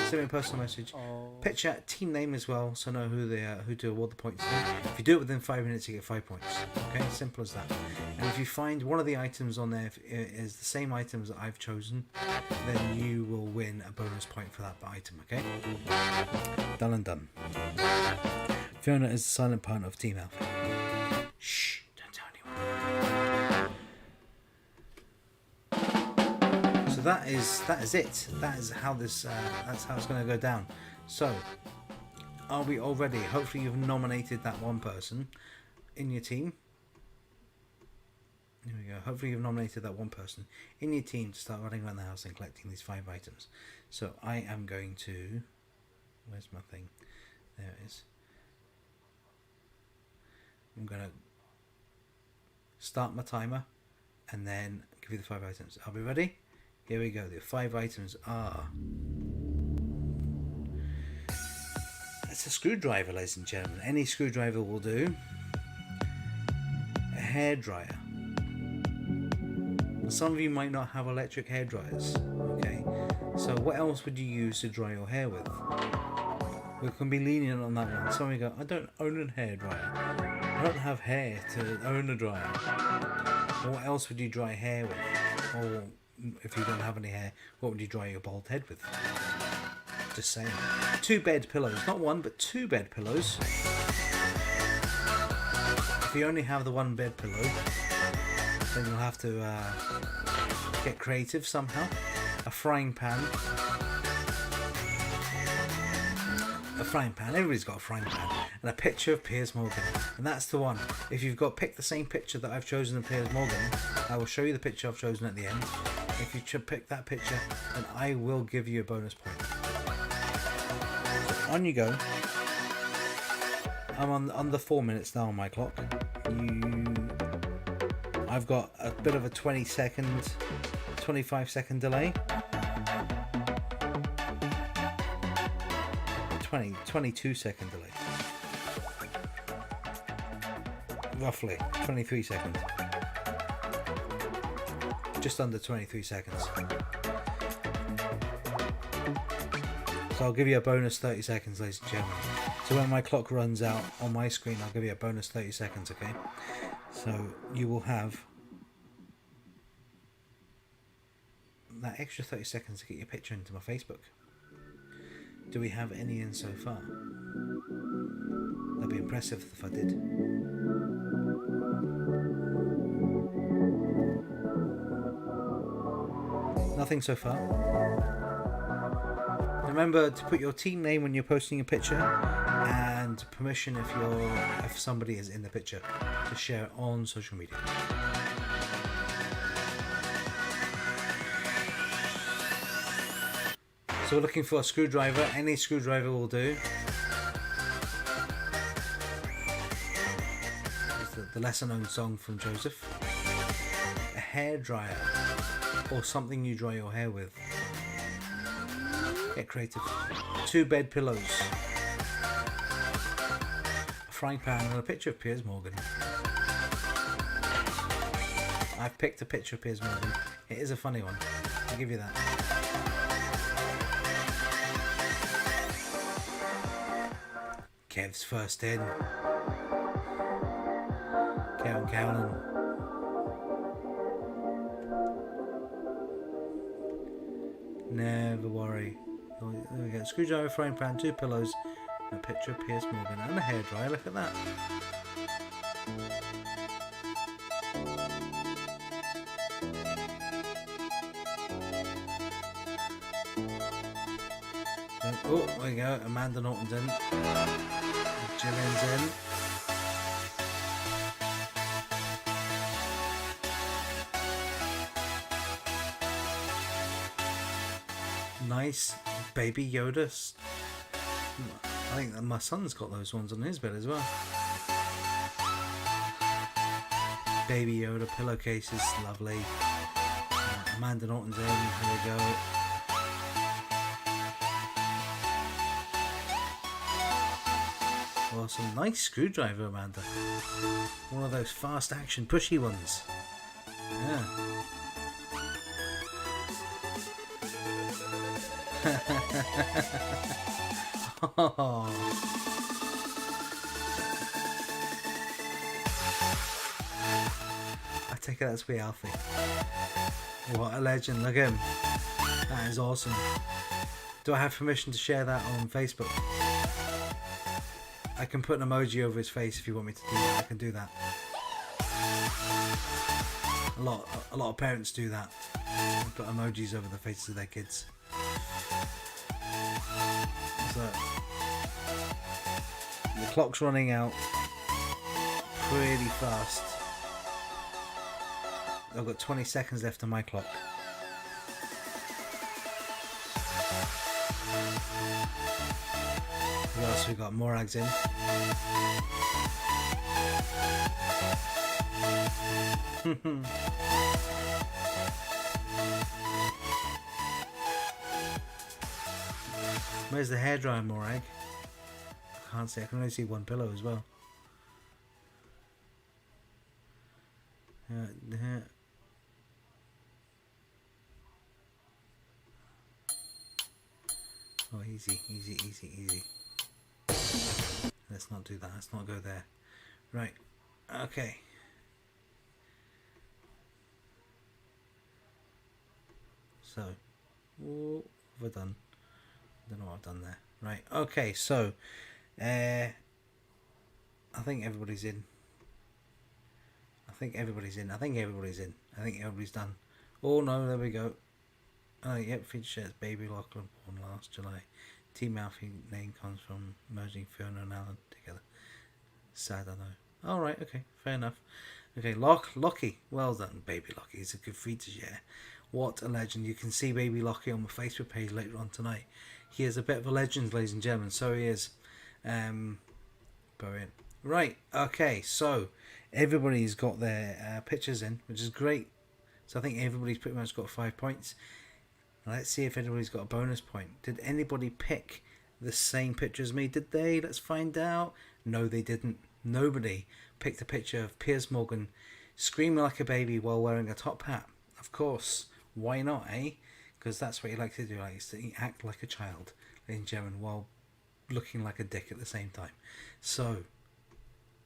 Send me a personal message. Picture, team name as well, so I know who to award the points to. If you do it within 5 minutes, you get 5 points. Okay, simple as that. And if you find one of the items on there is the same items that I've chosen, then you will win a bonus point for that item. Okay, done and done. Fiona is the silent partner of Team Alpha. Shh, don't tell anyone. So that is it. That is how this. That's how it's going to go down. So, are we all ready? Hopefully, you've nominated that one person in your team. Here we go. Hopefully, you've nominated that one person in your team to start running around the house and collecting these 5 items. So, I am going to. Where's my thing? There it is. I'm going to start my timer and then give you the 5 items. Are we ready? Here we go. The 5 items are... It's a screwdriver, ladies and gentlemen. Any screwdriver will do. A hairdryer. Some of you might not have electric hairdryers. Okay, so what else would you use to dry your hair with? We can be lenient on that one. Some of you go, I don't own a hairdryer. I don't have hair to own a dryer. What else would you dry hair with? Or if you don't have any hair, what would you dry your bald head with? Just saying. 2 bed pillows, not 1 but 2 bed pillows. If you only have the 1 bed pillow, then you'll have to get creative somehow. A frying pan. A frying pan, everybody's got a frying pan. And a picture of Piers Morgan. And that's the one. If you've got, pick the same picture that I've chosen of Piers Morgan, I will show you the picture I've chosen at the end. If you pick that picture, then I will give you a bonus point. So on you go. I'm on under 4 minutes now on my clock. I've got a bit of a 25 second delay. 22 second delay. Roughly 23 seconds. Just under 23 seconds. So I'll give you a bonus 30 seconds, ladies and gentlemen. So when my clock runs out on my screen, I'll give you a bonus 30 seconds, okay? So you will have that extra 30 seconds to get your picture into my Facebook. Do we have any in so far? That'd be impressive if I did. Nothing so far. Remember to put your team name when you're posting a picture, and permission if somebody is in the picture to share it on social media. So we're looking for a screwdriver. Any screwdriver will do. It's the lesser known song from Joseph. A hairdryer, or something you dry your hair with. Get creative. 2 bed pillows. A frying pan and a picture of Piers Morgan. I've picked a picture of Piers Morgan. It is a funny one. I'll give you that. Kev's first in. Kevin Cowlin. Never worry. There we go. Screwdriver, frying pan, 2 pillows, and a picture of Piers Morgan, and a hairdryer. Look at that. Oh, there we go. Amanda Norton's in. Gillian's in. Nice Baby Yoda. I think that my son's got those ones on his bed as well. Baby Yoda pillowcases, lovely. Amanda Norton's in. Here we go. Awesome. Nice screwdriver, Amanda. One of those fast action pushy ones. Yeah. Oh. I take it that's wee Alfie. What a legend. Look at him. That is awesome. Do I have permission to share that on Facebook? I can put an emoji over his face if you want me to do that. I can do that. A lot of parents do that. They put emojis over the faces of their kids. So the clock's running out pretty fast. I've got 20 seconds left on my clock. What else we got? Morag's in. Where's the hairdryer, Morag? I can't see. I can only see 1 pillow as well. Oh, easy. Let's not do that. Let's not go there. Right. Okay. So, what have I done? Don't know what I've done there. Right. Okay. So, I think everybody's in. I think everybody's done. Oh no, there we go. Oh yep, feature shares Baby Lachlan born last July. Team Alfie name comes from merging Fiona and Alan together. Sad, I know. Alright, okay, fair enough. Okay, Lockie, well done, Baby Lockie. It's a good feature share. What a legend. You can see Baby Lockie on my Facebook page later on tonight. He is a bit of a legend, ladies and gentlemen, so he is. Brilliant. Right, okay, so everybody's got their pictures in, which is great. So I think everybody's pretty much got 5 points. Now let's see if anybody's got a bonus point. Did anybody pick the same picture as me? Did they? Let's find out. No, they didn't. Nobody picked a picture of Piers Morgan screaming like a baby while wearing a top hat. Of course. Why not, eh? Because that's what he likes to do. He likes to act like a child, ladies and gentlemen, while looking like a dick at the same time. So,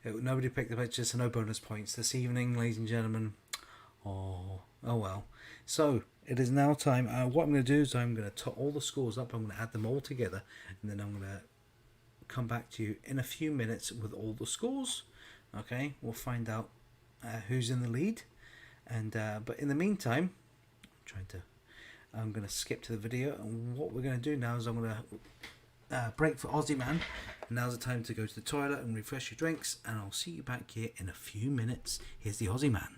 nobody picked the picture, so no bonus points this evening, ladies and gentlemen. Oh well. So, it is now time. What I'm going to do is I'm going to tot all the scores up. I'm going to add them all together, and then I'm going to come back to you in a few minutes with all the scores. Okay, we'll find out who's in the lead. And but in the meantime, I'm going to skip to the video, and what we're going to do now is I'm going to break for Aussie Man. Now's the time to go to the toilet and refresh your drinks, and I'll see you back here in a few minutes. Here's the Aussie Man.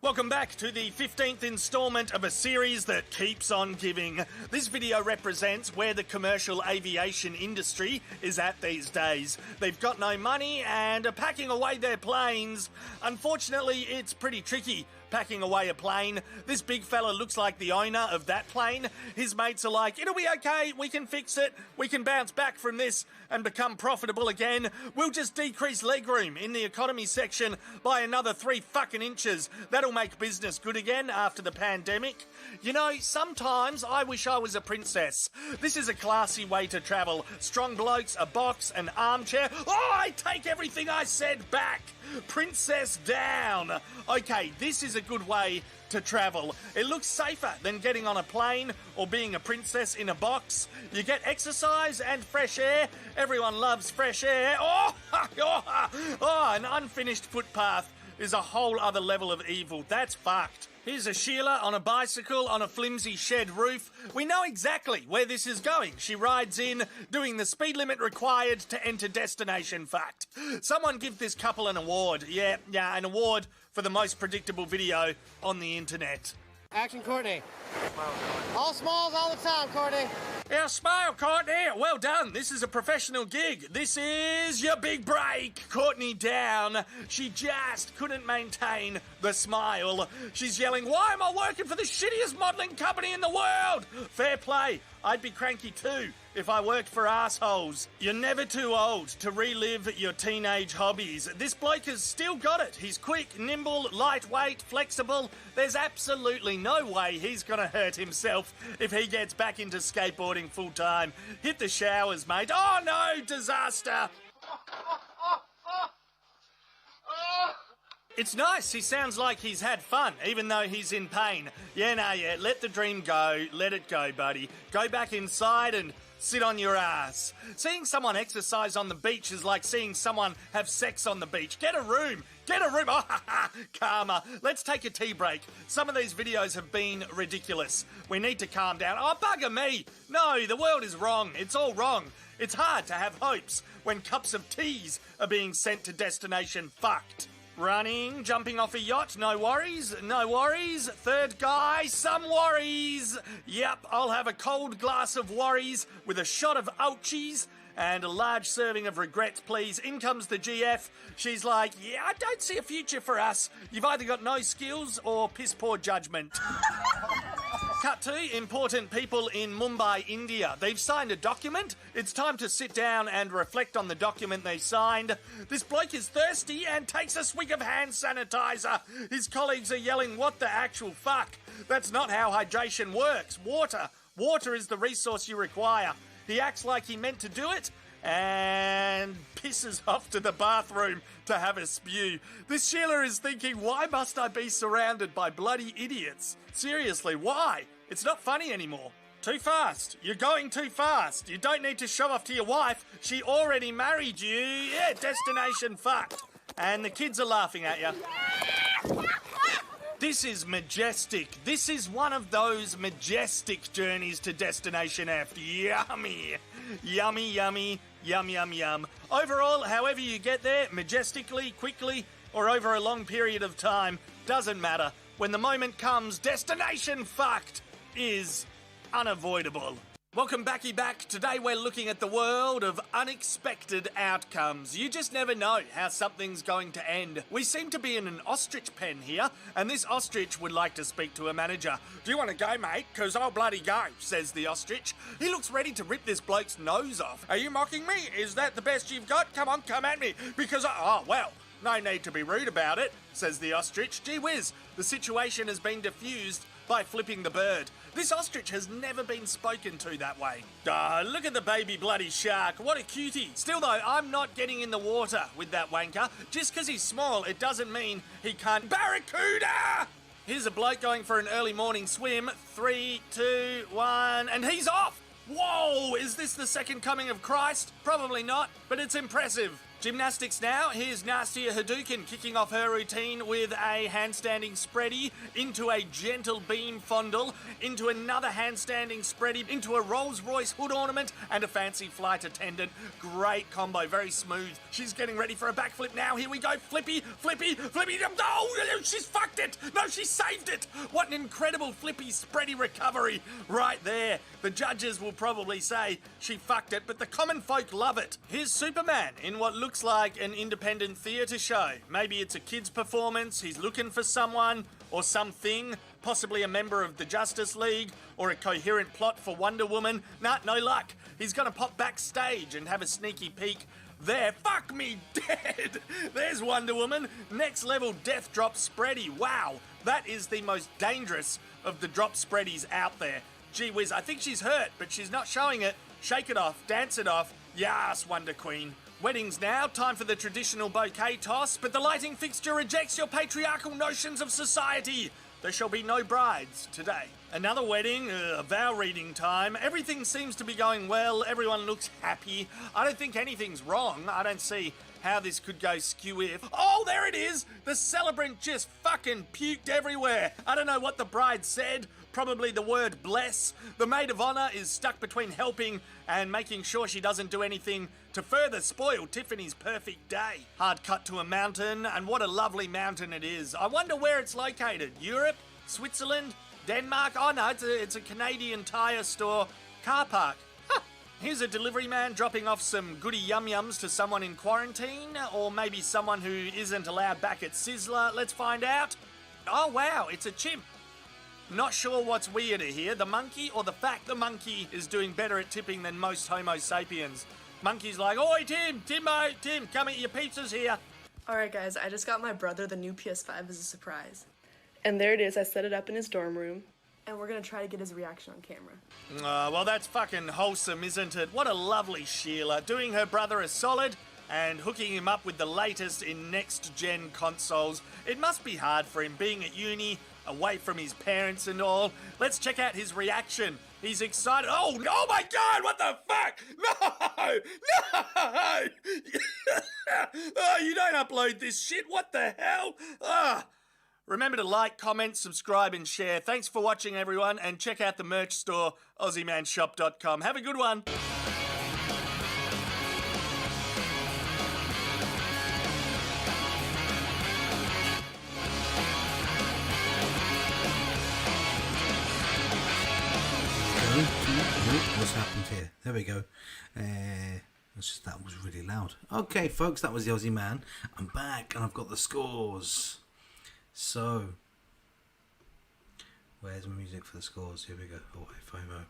Welcome back to the 15th instalment of a series that keeps on giving. This video represents where the commercial aviation industry is at these days. They've got no money and are packing away their planes. Unfortunately, it's pretty tricky packing away a plane. This big fella looks like the owner of that plane. His mates are like, it'll be okay, we can fix it, we can bounce back from this and become profitable again. We'll just decrease legroom in the economy section by another 3 fucking inches. That'll make business good again after the pandemic. You know, sometimes I wish I was a princess. This is a classy way to travel. Strong blokes, a box, an armchair. Oh, I take everything I said back. Princess down. Okay, this is a good way to travel. It looks safer than getting on a plane or being a princess in a box. You get exercise and fresh air. Everyone loves fresh air. An unfinished footpath is a whole other level of evil. That's fucked. Here's a Sheila on a bicycle on a flimsy shed roof. We know exactly where this is going. She rides in, doing the speed limit required to enter destination fact. Someone give this couple an award. Yeah, an award for the most predictable video on the internet. Action, Courtney. All smalls all the time, Courtney. Yeah, smile, Courtney. Well done. This is a professional gig. This is your big break. Courtney down. She just couldn't maintain the smile. She's yelling, why am I working for the shittiest modelling company in the world? Fair play. I'd be cranky too if I worked for assholes. You're never too old to relive your teenage hobbies. This bloke has still got it. He's quick, nimble, lightweight, flexible. There's absolutely no way he's gonna hurt himself if he gets back into skateboarding full time. Hit the showers, mate. Oh no, disaster! It's nice. He sounds like he's had fun, even though he's in pain. Yeah, let the dream go. Let it go, buddy. Go back inside and sit on your ass. Seeing someone exercise on the beach is like seeing someone have sex on the beach. Get a room. Oh, karma. Let's take a tea break. Some of these videos have been ridiculous. We need to calm down. Oh, bugger me. No, the world is wrong. It's all wrong. It's hard to have hopes when cups of teas are being sent to destination fucked. Running, jumping off a yacht, no worries. Third guy, some worries. Yep, I'll have a cold glass of worries with a shot of ouchies and a large serving of regrets, please. In comes the GF. She's like, yeah, I don't see a future for us. You've either got no skills or piss poor judgment. Cut to important people in Mumbai, India. They've signed a document. It's time to sit down and reflect on the document they signed. This bloke is thirsty and takes a swig of hand sanitizer. His colleagues are yelling, what the actual fuck? That's not how hydration works. Water is the resource you require. He acts like he meant to do it, and pisses off to the bathroom to have a spew. This Sheila is thinking, why must I be surrounded by bloody idiots? Seriously, why? It's not funny anymore. Too fast. You're going too fast. You don't need to show off to your wife. She already married you. Yeah, destination fucked. And the kids are laughing at you. This is majestic. This is one of those majestic journeys to Destination F. Yummy. Yummy, yummy, yum, yum, yum. Overall, however you get there, majestically, quickly, or over a long period of time, doesn't matter. When the moment comes, destination fucked is unavoidable. Welcome back. Today we're looking at the world of unexpected outcomes. You just never know how something's going to end. We seem to be in an ostrich pen here, and this ostrich would like to speak to a manager. Do you want to go, mate? 'Cause I'll bloody go, says the ostrich. He looks ready to rip this bloke's nose off. Are you mocking me? Is that the best you've got? Come on, come at me. Because oh, well, no need to be rude about it, says the ostrich. Gee whiz, the situation has been diffused by flipping the bird. This ostrich has never been spoken to that way. Look at the baby bloody shark. What a cutie. Still though, I'm not getting in the water with that wanker. Just because he's small, it doesn't mean he can't. Barracuda! Here's a bloke going for an early morning swim. 3, 2, 1, and he's off! Whoa, is this the second coming of Christ? Probably not, but it's impressive. Gymnastics now. Here's Nastia Hadouken kicking off her routine with a handstanding spready into a gentle beam fondle, into another handstanding spready, into a Rolls Royce hood ornament and a fancy flight attendant. Great combo, very smooth. She's getting ready for a backflip now. Here we go. Flippy, flippy, flippy. Oh, she's fucked it. No, she saved it. What an incredible flippy spready recovery right there. The judges will probably say she fucked it, but the common folk love it. Here's Superman in what looks like an independent theatre show. Maybe it's a kid's performance, he's looking for someone or something, possibly a member of the Justice League or a coherent plot for Wonder Woman. Nah, no luck. He's gonna pop backstage and have a sneaky peek there. Fuck me dead. There's Wonder Woman. Next level death drop spready. Wow, that is the most dangerous of the drop spreadies out there. Gee whiz, I think she's hurt, but she's not showing it. Shake it off, dance it off. Yas, Wonder Queen. Weddings now, time for the traditional bouquet toss, but the lighting fixture rejects your patriarchal notions of society. There shall be no brides today. Another wedding, vow reading time. Everything seems to be going well. Everyone looks happy. I don't think anything's wrong. I don't see how this could go skew if. Oh, there it is! The celebrant just fucking puked everywhere. I don't know what the bride said. Probably the word bless. The maid of honor is stuck between helping and making sure she doesn't do anything to further spoil Tiffany's perfect day. Hard cut to a mountain, and what a lovely mountain it is. I wonder where it's located. Europe? Switzerland? Denmark? Oh no, it's a Canadian tyre store car park. Huh. Here's a delivery man dropping off some goody yum-yums to someone in quarantine, or maybe someone who isn't allowed back at Sizzler. Let's find out. Oh wow, it's a chimp. Not sure what's weirder here, the monkey or the fact the monkey is doing better at tipping than most Homo sapiens. Monkey's like, oi Tim, come eat your pizzas here. Alright guys, I just got my brother the new PS5 as a surprise. And there it is, I set it up in his dorm room. And we're gonna try to get his reaction on camera. Well that's fucking wholesome, isn't it? What a lovely Sheila, doing her brother a solid and hooking him up with the latest in next-gen consoles. It must be hard for him being at uni, away from his parents and all. Let's check out his reaction. He's excited. Oh my God, what the fuck? No! Oh, you don't upload this shit. What the hell? Remember to like, comment, subscribe, and share. Thanks for watching, everyone, and check out the merch store, AussieManShop.com. Have a good one. What's happened here? There we go. That was really loud. Okay, folks, that was the Aussie Man. I'm back and I've got the scores. So, where's my music for the scores? Here we go. Oh, F5O.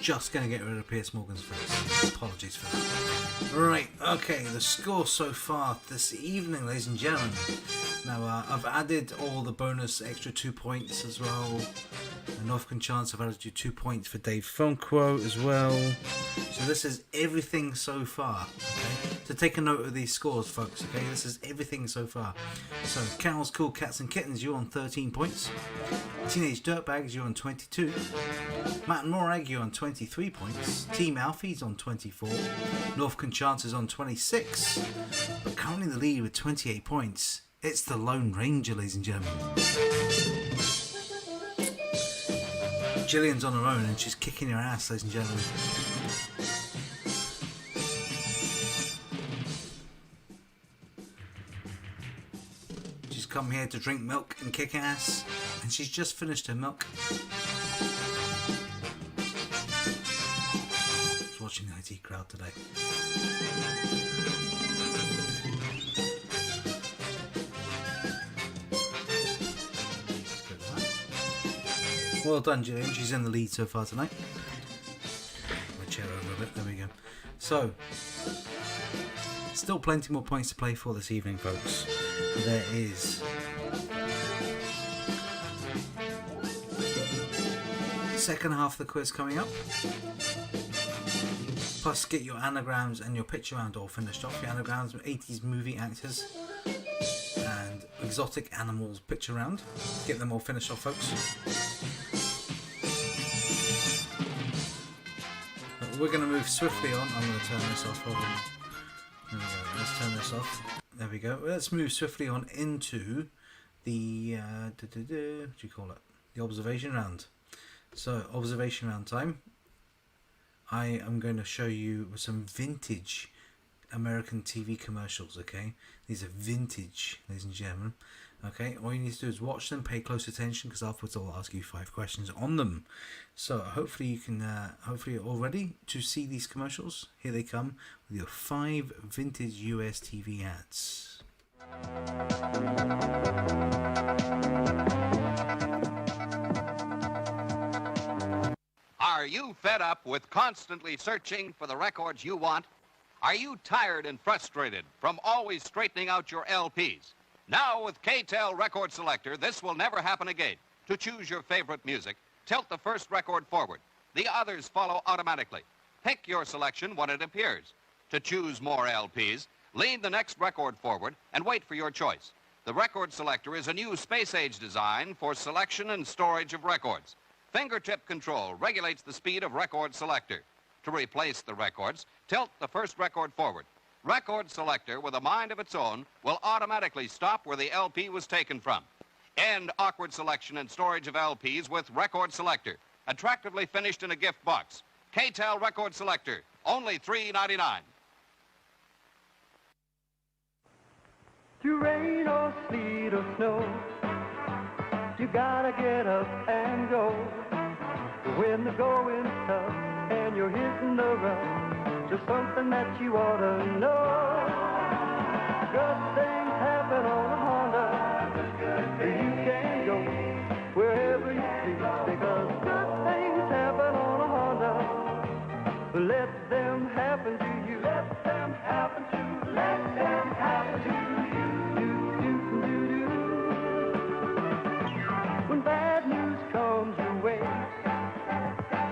just going to get rid of Piers Morgan's face. Apologies for that. Right, okay, the score so far this evening, ladies and gentlemen. Now, I've added all the bonus extra 2 points as well. And Northern Chance, I've added you 2 points for Dave Phone Quote as well. So this is everything so far, okay? So take a note of these scores, folks, okay? This is everything so far. So, Cows, Cool Cats and Kittens, you're on 13 points. Teenage Dirtbags, you're on 22. Matt and Morag, you're on 23 points. Team Alfie's on 24. Northern Chance is on 26. But currently the lead with 28 points, it's the Lone Ranger, ladies and gentlemen. Gillian's on her own and she's kicking her ass, ladies and gentlemen. She's come here to drink milk and kick ass, and she's just finished her milk. I was watching the IT crowd today. Well done, Gillian. She's in the lead so far tonight. My chair over a bit. There we go. So, still plenty more points to play for this evening, folks. There is second half of the quiz coming up. Plus, get your anagrams and your picture round all finished off. Your anagrams with 80s movie actors and exotic animals picture round. Get them all finished off, folks. We're going to move swiftly on. I'm going to turn this off. Hold on. There we go. Let's turn this off. There we go. Let's move swiftly on into the what do you call it? The observation round. So, observation round time. I am going to show you some vintage American TV commercials. Okay, these are vintage, ladies and gentlemen. Okay, all you need to do is watch them, pay close attention, because afterwards I'll ask you 5 questions on them. So hopefully you can, hopefully you're all ready to see these commercials. Here they come with your 5 vintage US TV ads. Are you fed up with constantly searching for the records you want? Are you tired and frustrated from always straightening out your LPs? Now with K-Tel Record Selector, this will never happen again. To choose your favorite music, tilt the first record forward. The others follow automatically. Pick your selection when it appears. To choose more LPs, lean the next record forward and wait for your choice. The Record Selector is a new space-age design for selection and storage of records. Fingertip control regulates the speed of Record Selector. To replace the records, tilt the first record forward. Record Selector, with a mind of its own, will automatically stop where the LP was taken from. End awkward selection and storage of LPs with Record Selector. Attractively finished in a gift box. K-Tel Record Selector, only $3.99. Through rain or sleet or snow, you gotta get up and go. When the going's tough and you're hitting the rough, just something that you ought to know. Good things happen on a Honda. You can go wherever you please, because good things happen on a Honda. Let them happen to you. Let them happen to you. Let them happen to you. When bad news comes your way,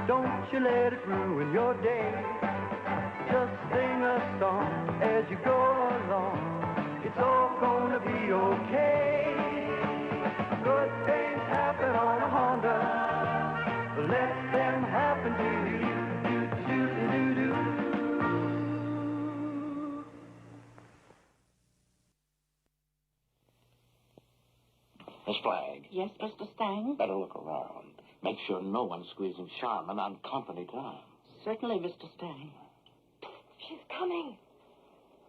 don't you let it ruin your day. Just sing a song as you go along. It's all gonna be okay. Good things happen on a Honda. Let them happen to you. Miss Flagg. Yes, Mr. Stang? Better look around. Make sure no one's squeezing Charmin on company time. Certainly, Mr. Stang. She's coming.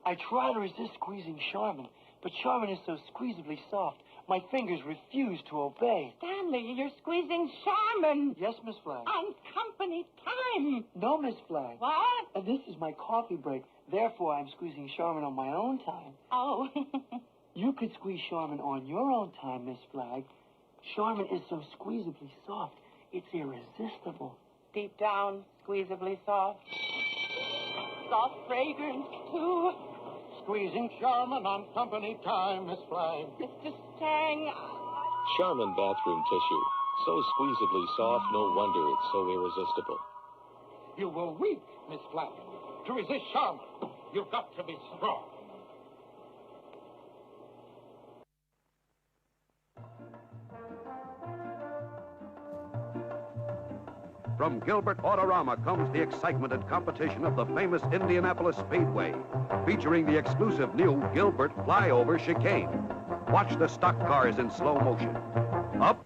I try to resist squeezing Charmin, but Charmin is so squeezably soft, my fingers refuse to obey. Stanley, you're squeezing Charmin. Yes, Miss Flagg. On company time. No, Miss Flagg. What? This is my coffee break. Therefore, I'm squeezing Charmin on my own time. Oh. You could squeeze Charmin on your own time, Miss Flagg. Charmin is so squeezably soft, it's irresistible. Deep down, squeezably soft. Soft fragrance, too. Squeezing Charmin on company time, Miss Flagg. Mr. Stang, Charmin bathroom tissue. So squeezably soft, no wonder it's so irresistible. You were weak, Miss Flagg. To resist Charmin, you've got to be strong. From Gilbert Autorama comes the excitement and competition of the famous Indianapolis Speedway, featuring the exclusive new Gilbert Flyover Chicane. Watch the stock cars in slow motion. Up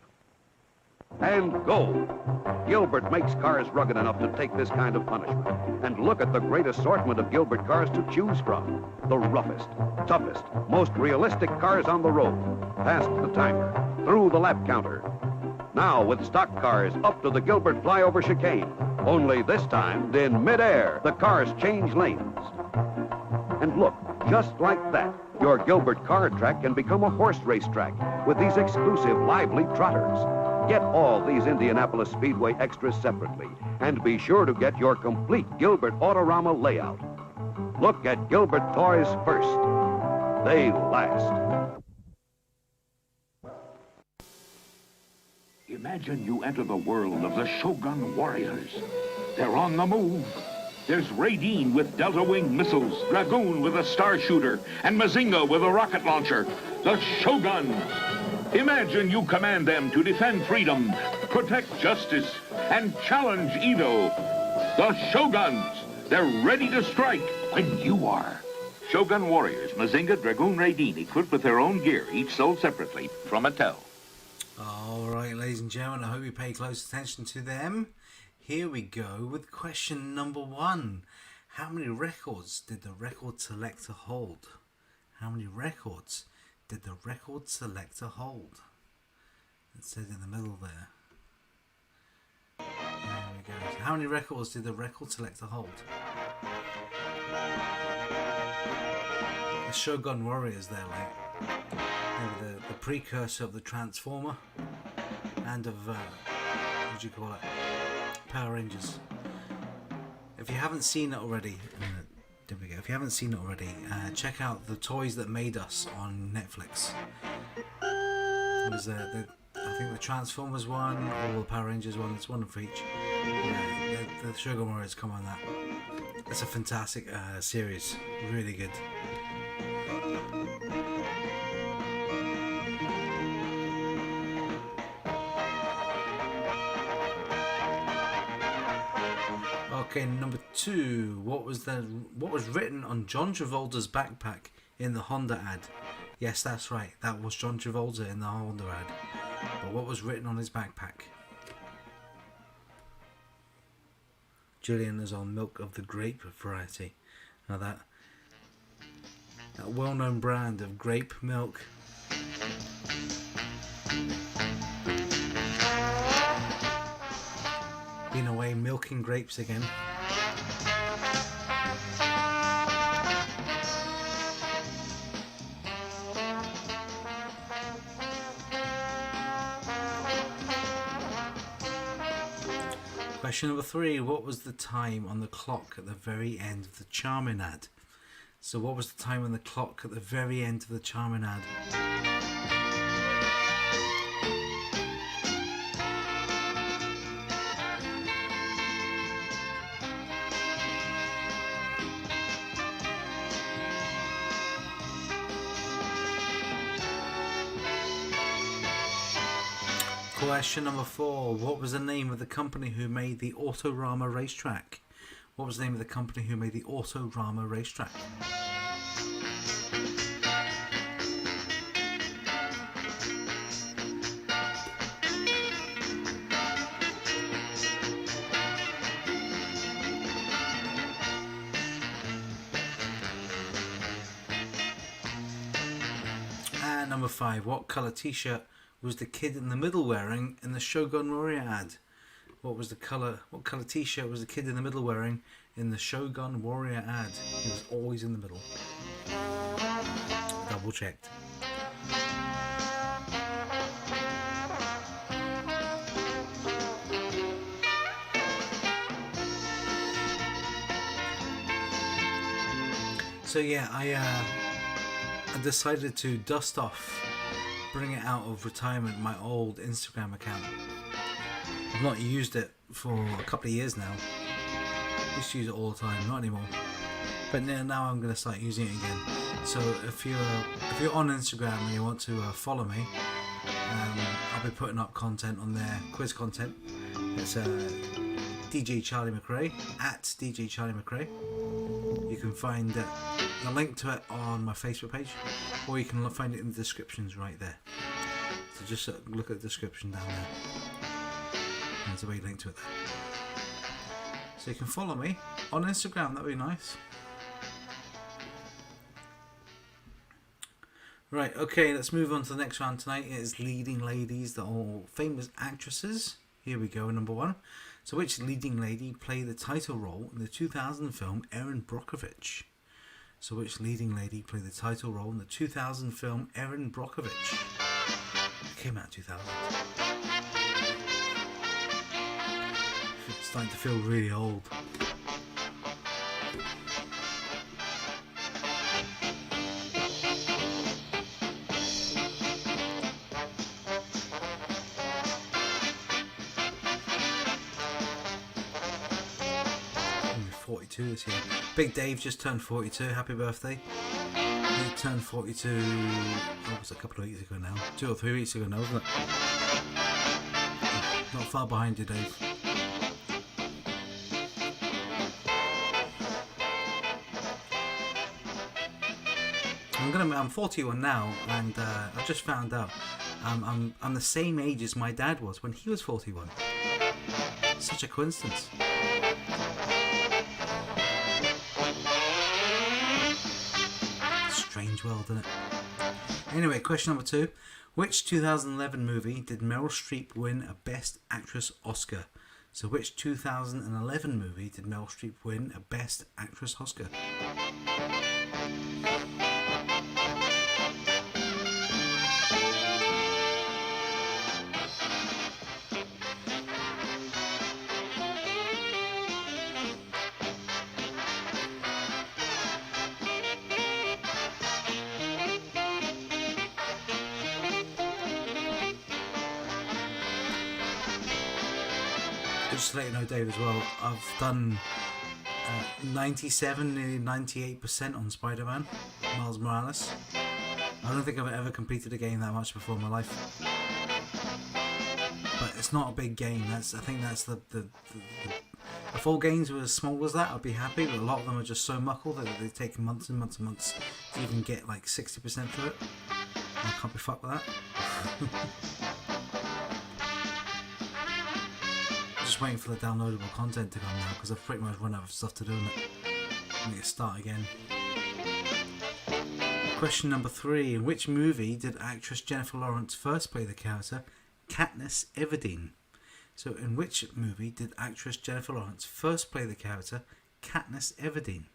and go. Gilbert makes cars rugged enough to take this kind of punishment. And look at the great assortment of Gilbert cars to choose from. The roughest, toughest, most realistic cars on the road. Past the timer, through the lap counter. Now with stock cars up to the Gilbert Flyover Chicane. Only this time, in midair, the cars change lanes. And look, just like that, your Gilbert car track can become a horse race track with these exclusive lively trotters. Get all these Indianapolis Speedway extras separately, and be sure to get your complete Gilbert Autorama layout. Look at Gilbert toys first. They last. Imagine you enter the world of the Shogun warriors. They're on the move. There's Raideen with Delta Wing missiles, Dragoon with a star shooter, and Mazinga with a rocket launcher. The Shoguns. Imagine you command them to defend freedom, protect justice, and challenge evil. The Shoguns. They're ready to strike when you are. Shogun warriors, Mazinga, Dragoon, Raideen, equipped with their own gear, each sold separately from Mattel. All right, ladies and gentlemen, I hope you pay close attention to them. Here we go with question number 1. How many records did the record selector hold? How many records did the record selector hold? It says in the middle there. There we go. So how many records did the record selector hold? The Shogun Warriors there, like. They were the precursor of the Transformer and of, what do you call it? Power Rangers. If you haven't seen it already, there we go. If you haven't seen it already, check out The Toys That Made Us on Netflix. There's I think the Transformers one, or the Power Rangers one. It's one for each. The Shogun Warriors come on that. It's a fantastic series. Really good. Okay, number 2. What was written on John Travolta's backpack in the Honda ad? Yes, that's right. That was John Travolta in the Honda ad. But what was written on his backpack? Julian is on milk of the grape variety. Now that well-known brand of grape milk. Been away milking grapes again. Question number 3. What was the time on the clock at the very end of the Charmin ad? So what was the time on the clock at the very end of the Charmin ad? Question number 4. What was the name of the company who made the Autorama racetrack? What was the name of the company who made the Autorama racetrack? And number 5. What colour t-shirt was the kid in the middle wearing in the Shogun Warrior ad? What colour t-shirt was the kid in the middle wearing in the Shogun Warrior ad? He was always in the middle. Double checked. So yeah, I decided to dust off, bring it out of retirement, my old Instagram account. I've not used it for a couple of years now. I used to use it all the time, not anymore. But now I'm going to start using it again. So if you're on Instagram and you want to follow me, I'll be putting up content on there, quiz content. It's DJ Charlie McRae, at DJ Charlie McRae. You can find the link to it on my Facebook page, or you can find it in the descriptions right there. So just look at the description down there. There's a way link to it there. So you can follow me on Instagram, that'd be nice. Right, okay, let's move on to the next round tonight. It is leading ladies, the all famous actresses. Here we go, number one. So which leading lady played the title role in the 2000 film Erin Brockovich? So which leading lady played the title role in the 2000 film Erin Brockovich? It came out in 2000. It's starting to feel really old. This year. Big Dave just turned 42. Happy birthday. He turned 42, it was a couple of weeks ago now. 2 or 3 weeks ago now, wasn't it? Not far behind you, Dave. I'm 41 now, and I've just found out I'm the same age as my dad was when he was 41. Such a coincidence. Strange world, isn't it? Anyway, question number 2. Which 2011 movie did Meryl Streep win a Best Actress Oscar? So which 2011 movie did Meryl Streep win a Best Actress Oscar? Just to let you know, Dave, as well, I've done 97, nearly 98% on Spider-Man, Miles Morales. I don't think I've ever completed a game that much before in my life. But it's not a big game. I think that's the if all games were as small as that, I'd be happy. But a lot of them are just so muckle that they take months and months and months to even get like 60% through it. I can't be fucked with that. Just waiting for the downloadable content to come now because I've pretty much run out of stuff to do in it. I need to start again. Question number 3. In which movie did actress Jennifer Lawrence first play the character Katniss Everdeen? So in which movie did actress Jennifer Lawrence first play the character Katniss Everdeen?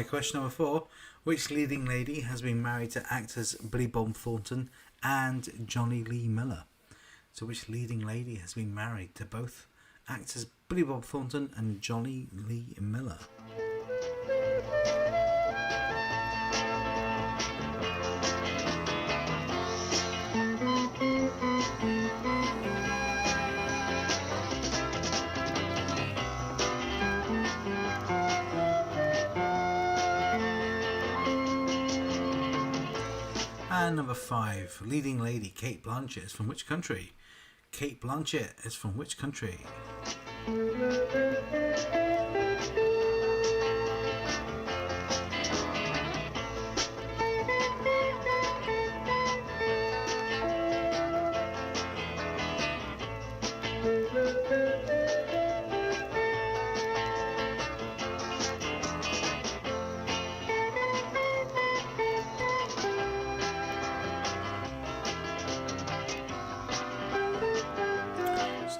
Question number 4. Which leading lady has been married to actors Billy Bob Thornton and Johnny Lee Miller? So which leading lady has been married to both actors Billy Bob Thornton and Johnny Lee Miller? And number 5, leading lady Cate Blanchett is from which country? Cate Blanchett is from which country?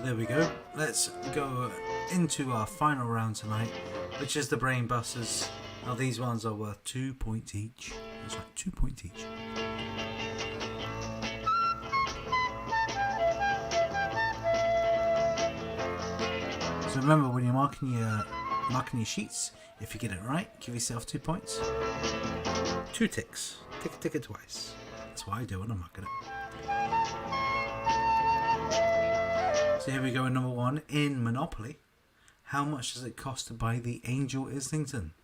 There we go. Let's go into our final round tonight, which is the Brain Busters. Now these ones are worth 2 points each. That's right, 2 points each. So remember, when you're marking your sheets, if you get it right, give yourself 2 points. 2 ticks. Tick it twice. That's what I do when I'm marking it. So here we go with number 1. In Monopoly, how much does it cost to buy the Angel Islington?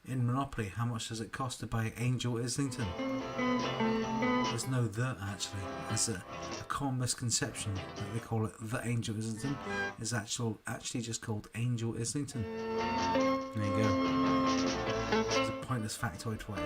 In Monopoly, how much does it cost to buy Angel Islington? There's no the actually. It's a common misconception that they call it the Angel Islington. It's actually just called Angel Islington. There you go. It's a pointless factoid for you.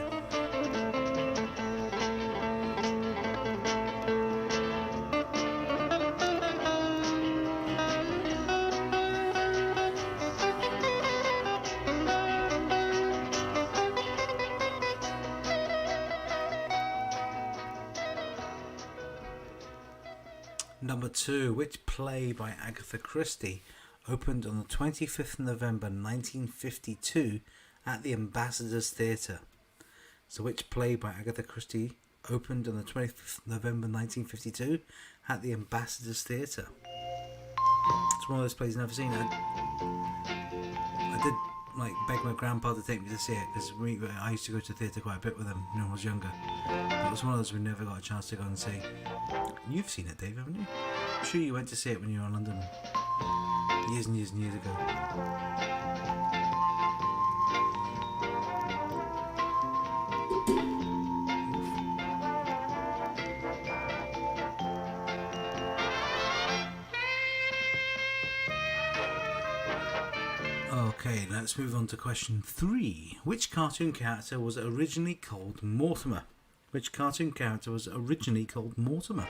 Number 2. Which play by Agatha Christie opened on the 25th of November 1952 at the Ambassadors Theatre? So which play by Agatha Christie opened on the 25th of November 1952 at the Ambassadors Theatre? It's one of those plays I've never seen. I did beg my grandpa to take me to see it, because I used to go to the theatre quite a bit with him when I was younger. But it was one of those we never got a chance to go and see. You've seen it, Dave, haven't you? I'm sure you went to see it when you were in London years and years and years ago. Okay, let's move on to question 3. Which cartoon character was originally called Mortimer? Which cartoon character was originally called Mortimer?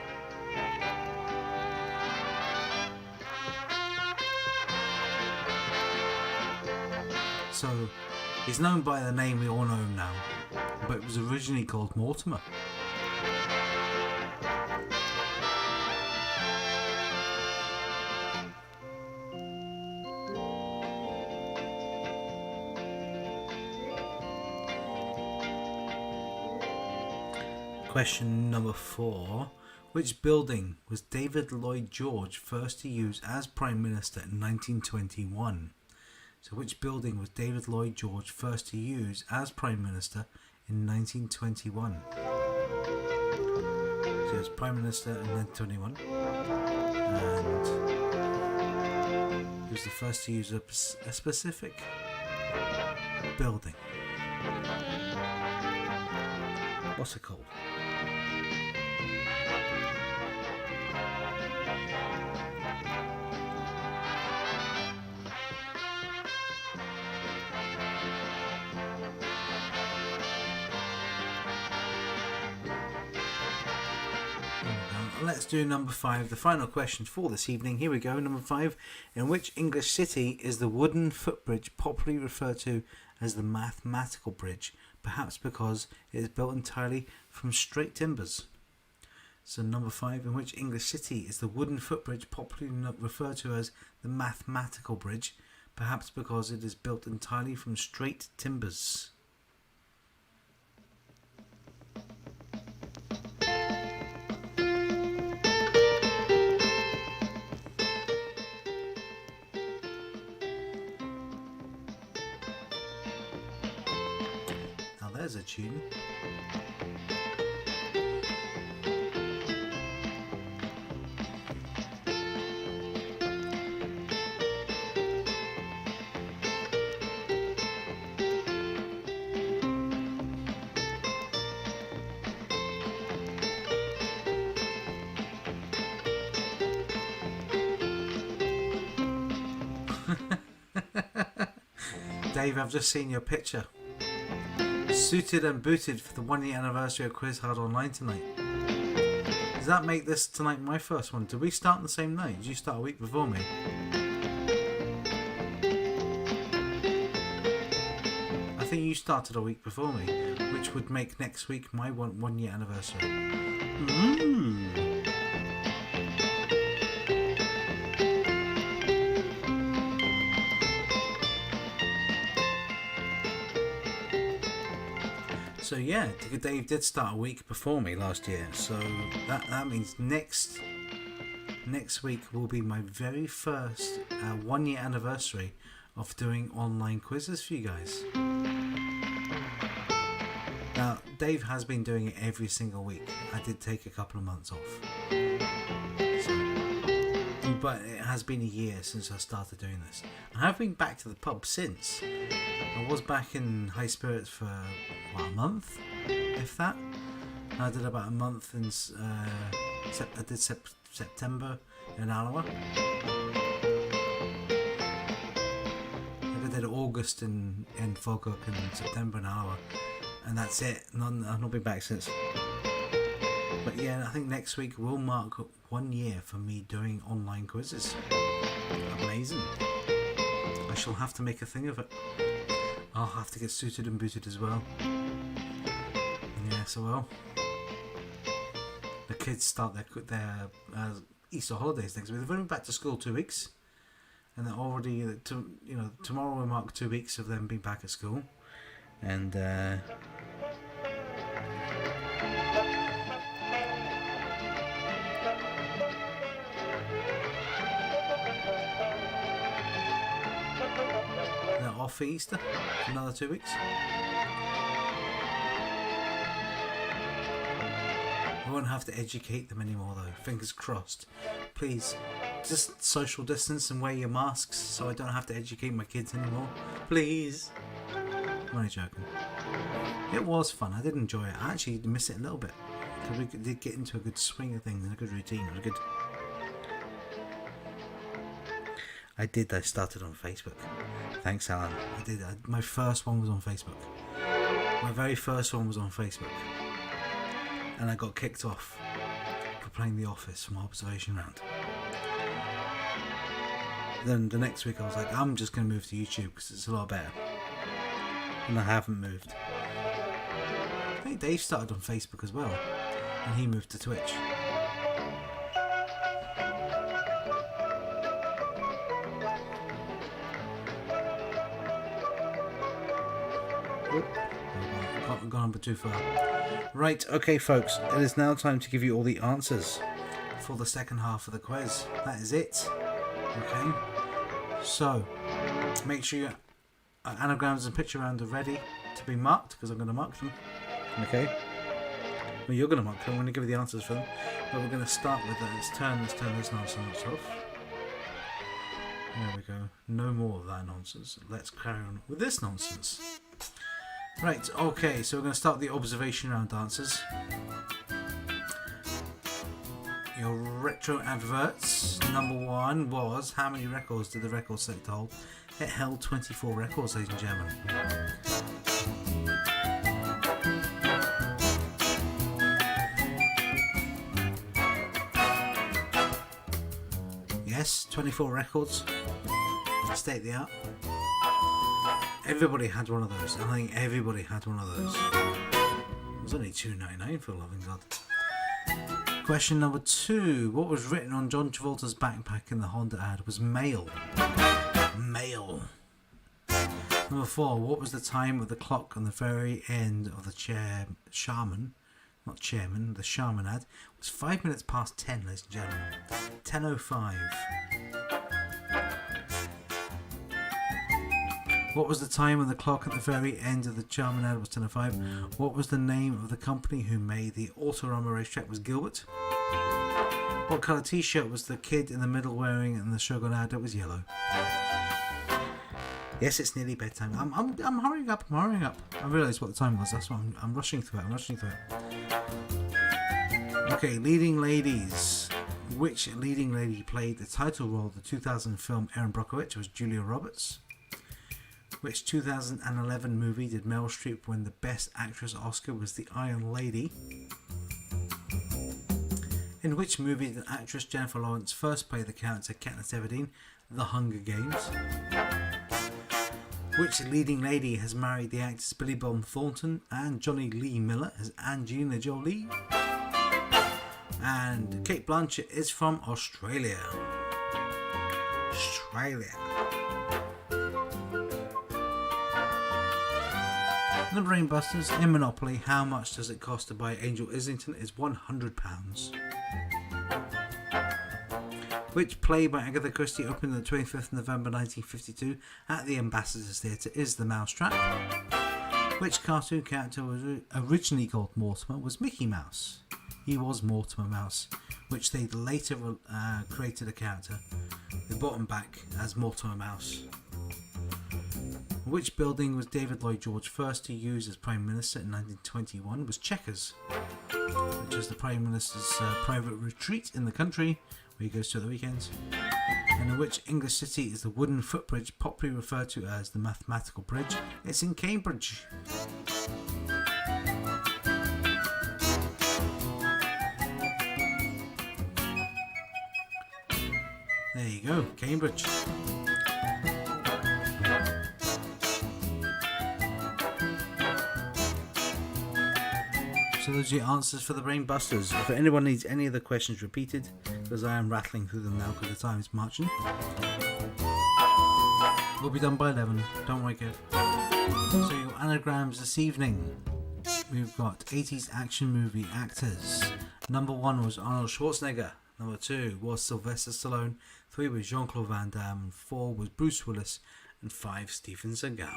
So, he's known by the name we all know him now, but it was originally called Mortimer. Question number 4. Which building was David Lloyd George first to use as Prime Minister in 1921? So which building was David Lloyd George first to use as Prime Minister in 1921? So he was Prime Minister in 1921, and he was the first to use a specific building. What's it called? Let's do number 5, the final question for this evening. Here we go, number 5. In which English city is the wooden footbridge popularly referred to as the mathematical bridge, perhaps because it is built entirely from straight timbers? So number 5, in which English city is the wooden footbridge popularly referred to as the mathematical bridge, perhaps because it is built entirely from straight timbers? There's a tune. Dave, I've just seen your picture. Suited and booted for the 1 year anniversary of Quiz Hard Online tonight. Does that make this tonight my first one? Did we start on the same night? Did you start a week before me? I think you started a week before me, which would make next week my 1 year anniversary. Ooh. So yeah, Dave did start a week before me last year. So that means next week will be my very first 1 year anniversary of doing online quizzes for you guys. Now, Dave has been doing it every single week. I did take a couple of months off. But it has been a year since I started doing this. I have been back to the pub since. I was back in high spirits for a month, if that. I did about a month in September in Alloa. I did August in Foghook and September in Alloa. And that's it. I've not been back since. But yeah, I think next week will mark 1 year for me doing online quizzes. Amazing. I shall have to make a thing of it. I'll have to get suited and booted as well. Yes, I will. The kids start their Easter holidays next week. They've only been back to school 2 weeks. And they're already, tomorrow will mark 2 weeks of them being back at school. And they're off for Easter for another 2 weeks. I won't have to educate them anymore though, fingers crossed. Please, just social distance and wear your masks so I don't have to educate my kids anymore. Please. I'm only joking. It was fun. I did enjoy it. I actually miss it a little bit because we did get into a good swing of things and a good routine. It was good. I started on Facebook. Thanks, Alan. I did. My first one was on Facebook. My very first one was on Facebook. And I got kicked off for playing The Office from Observation Round. Then the next week I was like, I'm just going to move to YouTube because it's a lot better. And I haven't moved. I think Dave started on Facebook as well, and he moved to Twitch. I've gone on too far. Right, okay folks, it is now time to give you all the answers for the second half of the quiz. That is it. Okay, so make sure your anagrams and picture round are ready to be marked, because I'm going to mark them. Okay, well, you're going to mark them. I'm going to give you the answers for them, but we're going to start with let's turn this nonsense off. There we go. No more of that nonsense. Let's carry on with this nonsense. Right, okay, so we're going to start the observation round answers. Your retro adverts. Number one was, how many records did the record select hold? It held 24 records, ladies and gentlemen. Yes, 24 records. State of the art. Everybody had one of those. I think everybody had one of those. It was only $2.99 for the loving God. Question number two. What was written on John Travolta's backpack in the Honda ad was mail. Mail. Number four. What was the time of the clock on the very end of the Charmin? Not chairman, the Charmin ad. It was 5 minutes past 10, ladies and gentlemen. 10:05. What was the time on the clock at the very end of the Charmin ad? Was 10:05. What was the name of the company who made the Autorama racetrack? Was Gilbert. What colour t-shirt was the kid in the middle wearing in the Shogun ad? It was yellow. Yes, it's nearly bedtime. I'm hurrying up. I realised what the time was. That's why I'm rushing through it. Okay, leading ladies. Which leading lady played the title role of the 2000 film Erin Brockovich? It was Julia Roberts. Which 2011 movie did Meryl Streep win the Best Actress Oscar? Was The Iron Lady. In which movie did actress Jennifer Lawrence first play the character Katniss Everdeen? The Hunger Games. Which leading lady has married the actors Billy Bob Thornton and Johnny Lee Miller as Angelina Jolie? And Cate Blanchett is from Australia. The Brainbusters in Monopoly, How Much Does It Cost to Buy Angel Islington? Is £100. Which play by Agatha Christie opened on the 25th of November 1952 at the Ambassadors Theatre is The Mousetrap? Which cartoon character was originally called Mortimer was Mickey Mouse? He was Mortimer Mouse, which they later created a character. They brought him back as Mortimer Mouse. Which building was David Lloyd George first to use as Prime Minister in 1921? Was Chequers, which is the Prime Minister's private retreat in the country where he goes to the weekends. And in which English city is the wooden footbridge popularly referred to as the Mathematical Bridge? It's in Cambridge. There you go, Cambridge. So those are your answers for the Brain Busters. If anyone needs any of the questions repeated, because I am rattling through them now because the time is marching, we'll be done by 11. Don't worry, Kev. So your anagrams this evening. We've got 80s action movie actors. Number 1 was Arnold Schwarzenegger. Number 2 was Sylvester Stallone. 3 was Jean-Claude Van Damme. 4 was Bruce Willis. And 5, Steven Seagal.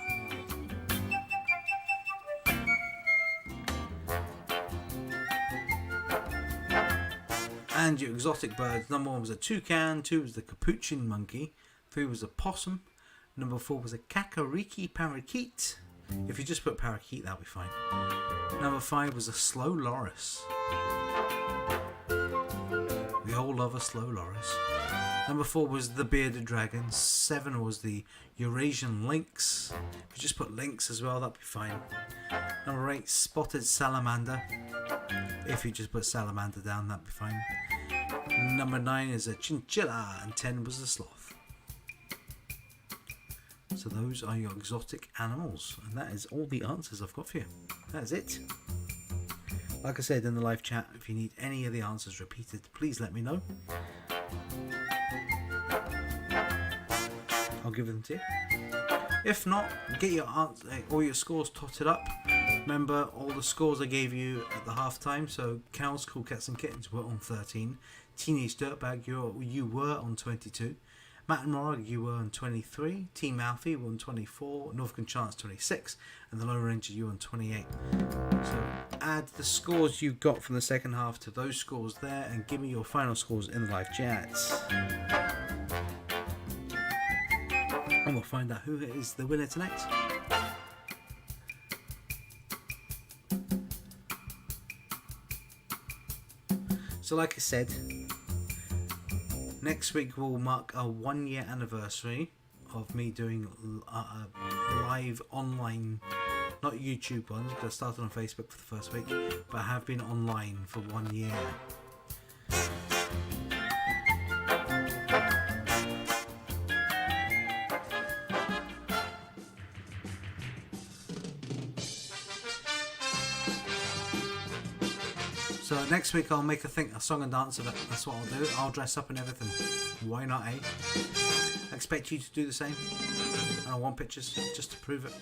And your exotic birds, number 1 was a toucan, 2 was the capuchin monkey, 3 was a possum, number 4 was a kakariki parakeet. If you just put parakeet, that'll be fine. Number 5 was a slow loris. We all love a slow loris. Number 4 was the bearded dragon. 7 was the Eurasian lynx. If you just put lynx as well, that'll be fine. Number 8, spotted salamander. If you just put salamander down, that'd be fine. Number 9 is a chinchilla, and 10 was a sloth. So those are your exotic animals, and that is all the answers I've got for you. That is it. Like I said in the live chat, if you need any of the answers repeated, please let me know. I'll give them to you. If not, get your all your scores totted up. Remember all the scores I gave you at the halftime. So Cows, Cool Cats and Kittens were on 13. Teenage Dirtbag, you were on 22. Matt and Morag, you were on 23. Team Alfie were on 24. Northern Chance 26. And the Lone Ranger, you were on 28. So add the scores you got from the second half to those scores there and give me your final scores in the live chats. And we'll find out who is the winner tonight. So like I said, next week will mark our 1 year anniversary of me doing live online, not YouTube ones, because I started on Facebook for the first week, but I have been online for 1 year. So next week I'll make a song and dance of it. That's what I'll do. I'll dress up and everything. Why not, eh? I expect you to do the same. And I want pictures just to prove it.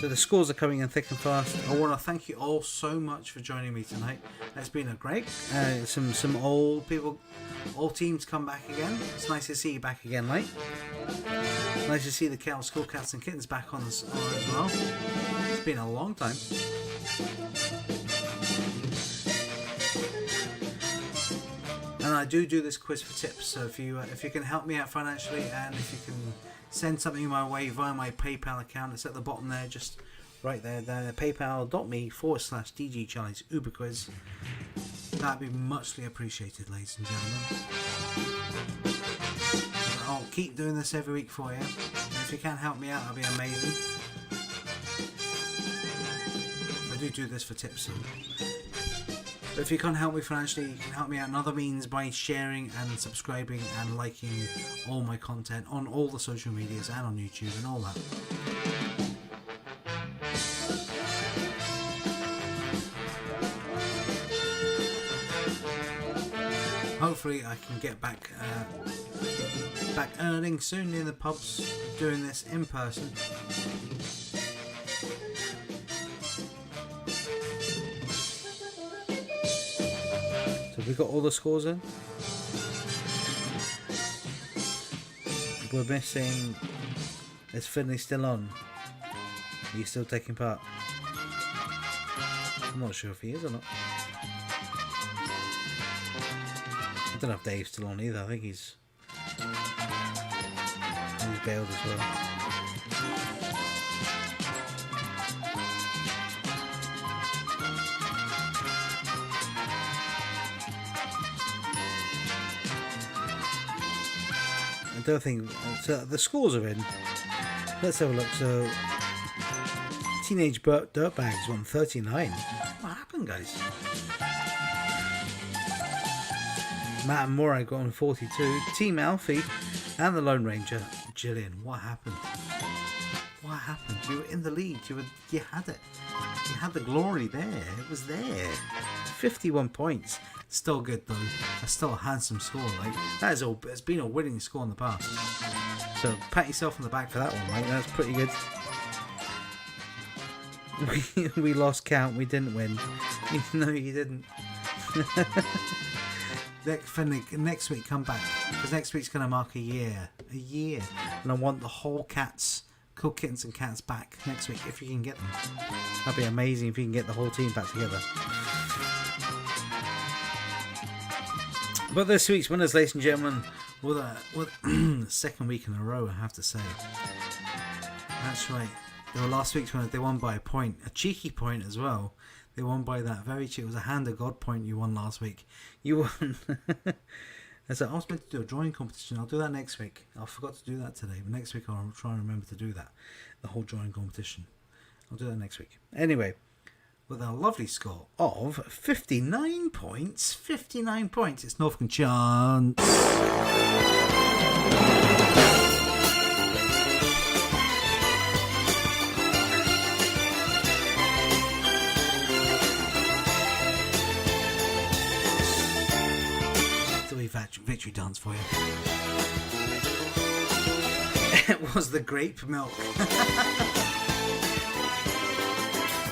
So the scores are coming in thick and fast. I want to thank you all so much for joining me tonight. It's been a great. Some old people, old teams come back again. It's nice to see you back again, mate. Nice to see the Cows, Cool Cats and Kittens back on as well. It's been a long time. And I do this quiz for tips. So if you can help me out financially, and if you can send something my way via my PayPal account, it's at the bottom there, just right there, paypal.me/DG Charlie's Uber Quiz. That'd be muchly appreciated, ladies and gentlemen. I'll keep doing this every week for you. And if you can help me out, that'd be amazing. I do this for tips. But if you can't help me financially, you can help me out in other means by sharing and subscribing and liking all my content on all the social medias and on YouTube and all that. Hopefully I can get back Back earning soon in the pubs, doing this in person. So we got all the scores in. We're missing. Is Finley still on? Are you still taking part? I'm not sure if he is or not. I don't know if Dave's still on either. I think he's bailed as well. I don't think so. The scores are in. Let's have a look. So, Teenage Dirtbags won 39. What happened, guys? Matt and Moray got on 42. Team Alfie and the Lone Ranger, Gillian. What happened? What happened? You were in the lead. You had it. You had the glory there. It was there. 51 points. Still good though. That's still a handsome score. Like that is all. It's been a winning score in the past. So pat yourself on the back for that one, right? That's pretty good. We lost count. We didn't win. No, you didn't. Next week, come back because next week's gonna mark a year, and I want the whole Cool Kittens and Cats back next week if you can get them. That'd be amazing if you can get the whole team back together. But this week's winners, ladies and gentlemen, with the second week in a row, I have to say. That's right. They were last week's winners. They won by a point, a cheeky point as well. They won by that very cheap. It was a hand of God point you won last week. You won. I said I was meant to do a drawing competition. I'll do that next week. I forgot to do that today, but next week I'll try and remember to do that. The whole drawing competition. I'll do that next week. Anyway, with a lovely score of 59 points. 59 points. It's Norfolk and Chance. Victory dance for you. It was the grape milk.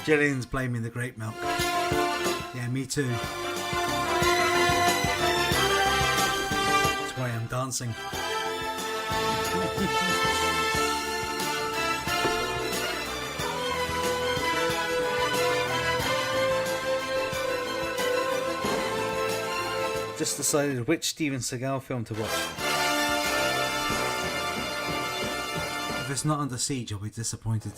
Gillian's blaming the grape milk. Yeah, me too. That's why I'm dancing. Just decided which Steven Seagal film to watch. If it's not Under Siege, I'll be disappointed.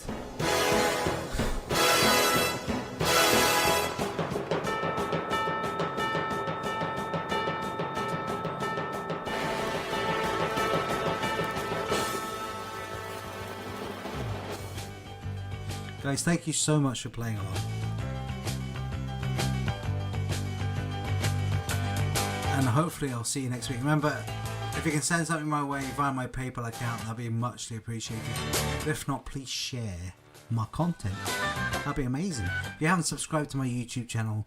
Guys, thank you so much for playing along. And hopefully I'll see you next week. Remember, if you can send something my way via my PayPal account, that'd be muchly appreciated. But if not, please share my content. That'd be amazing. If you haven't subscribed to my YouTube channel,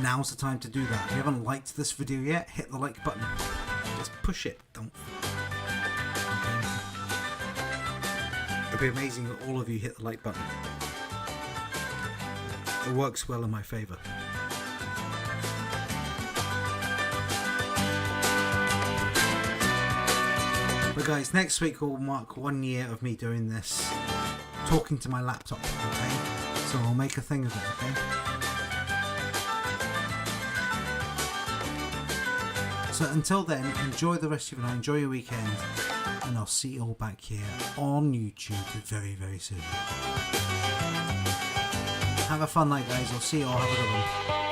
now's the time to do that. If you haven't liked this video yet, hit the like button. Just push it. Don't. Okay. It'd be amazing if all of you hit the like button. It works well in my favour. But guys, next week will mark 1 year of me doing this, talking to my laptop, okay? So I'll make a thing of it, okay? So until then, enjoy the rest of your night, enjoy your weekend, and I'll see you all back here on YouTube very, very soon. Have a fun night, guys. I'll see you all. Have a good one.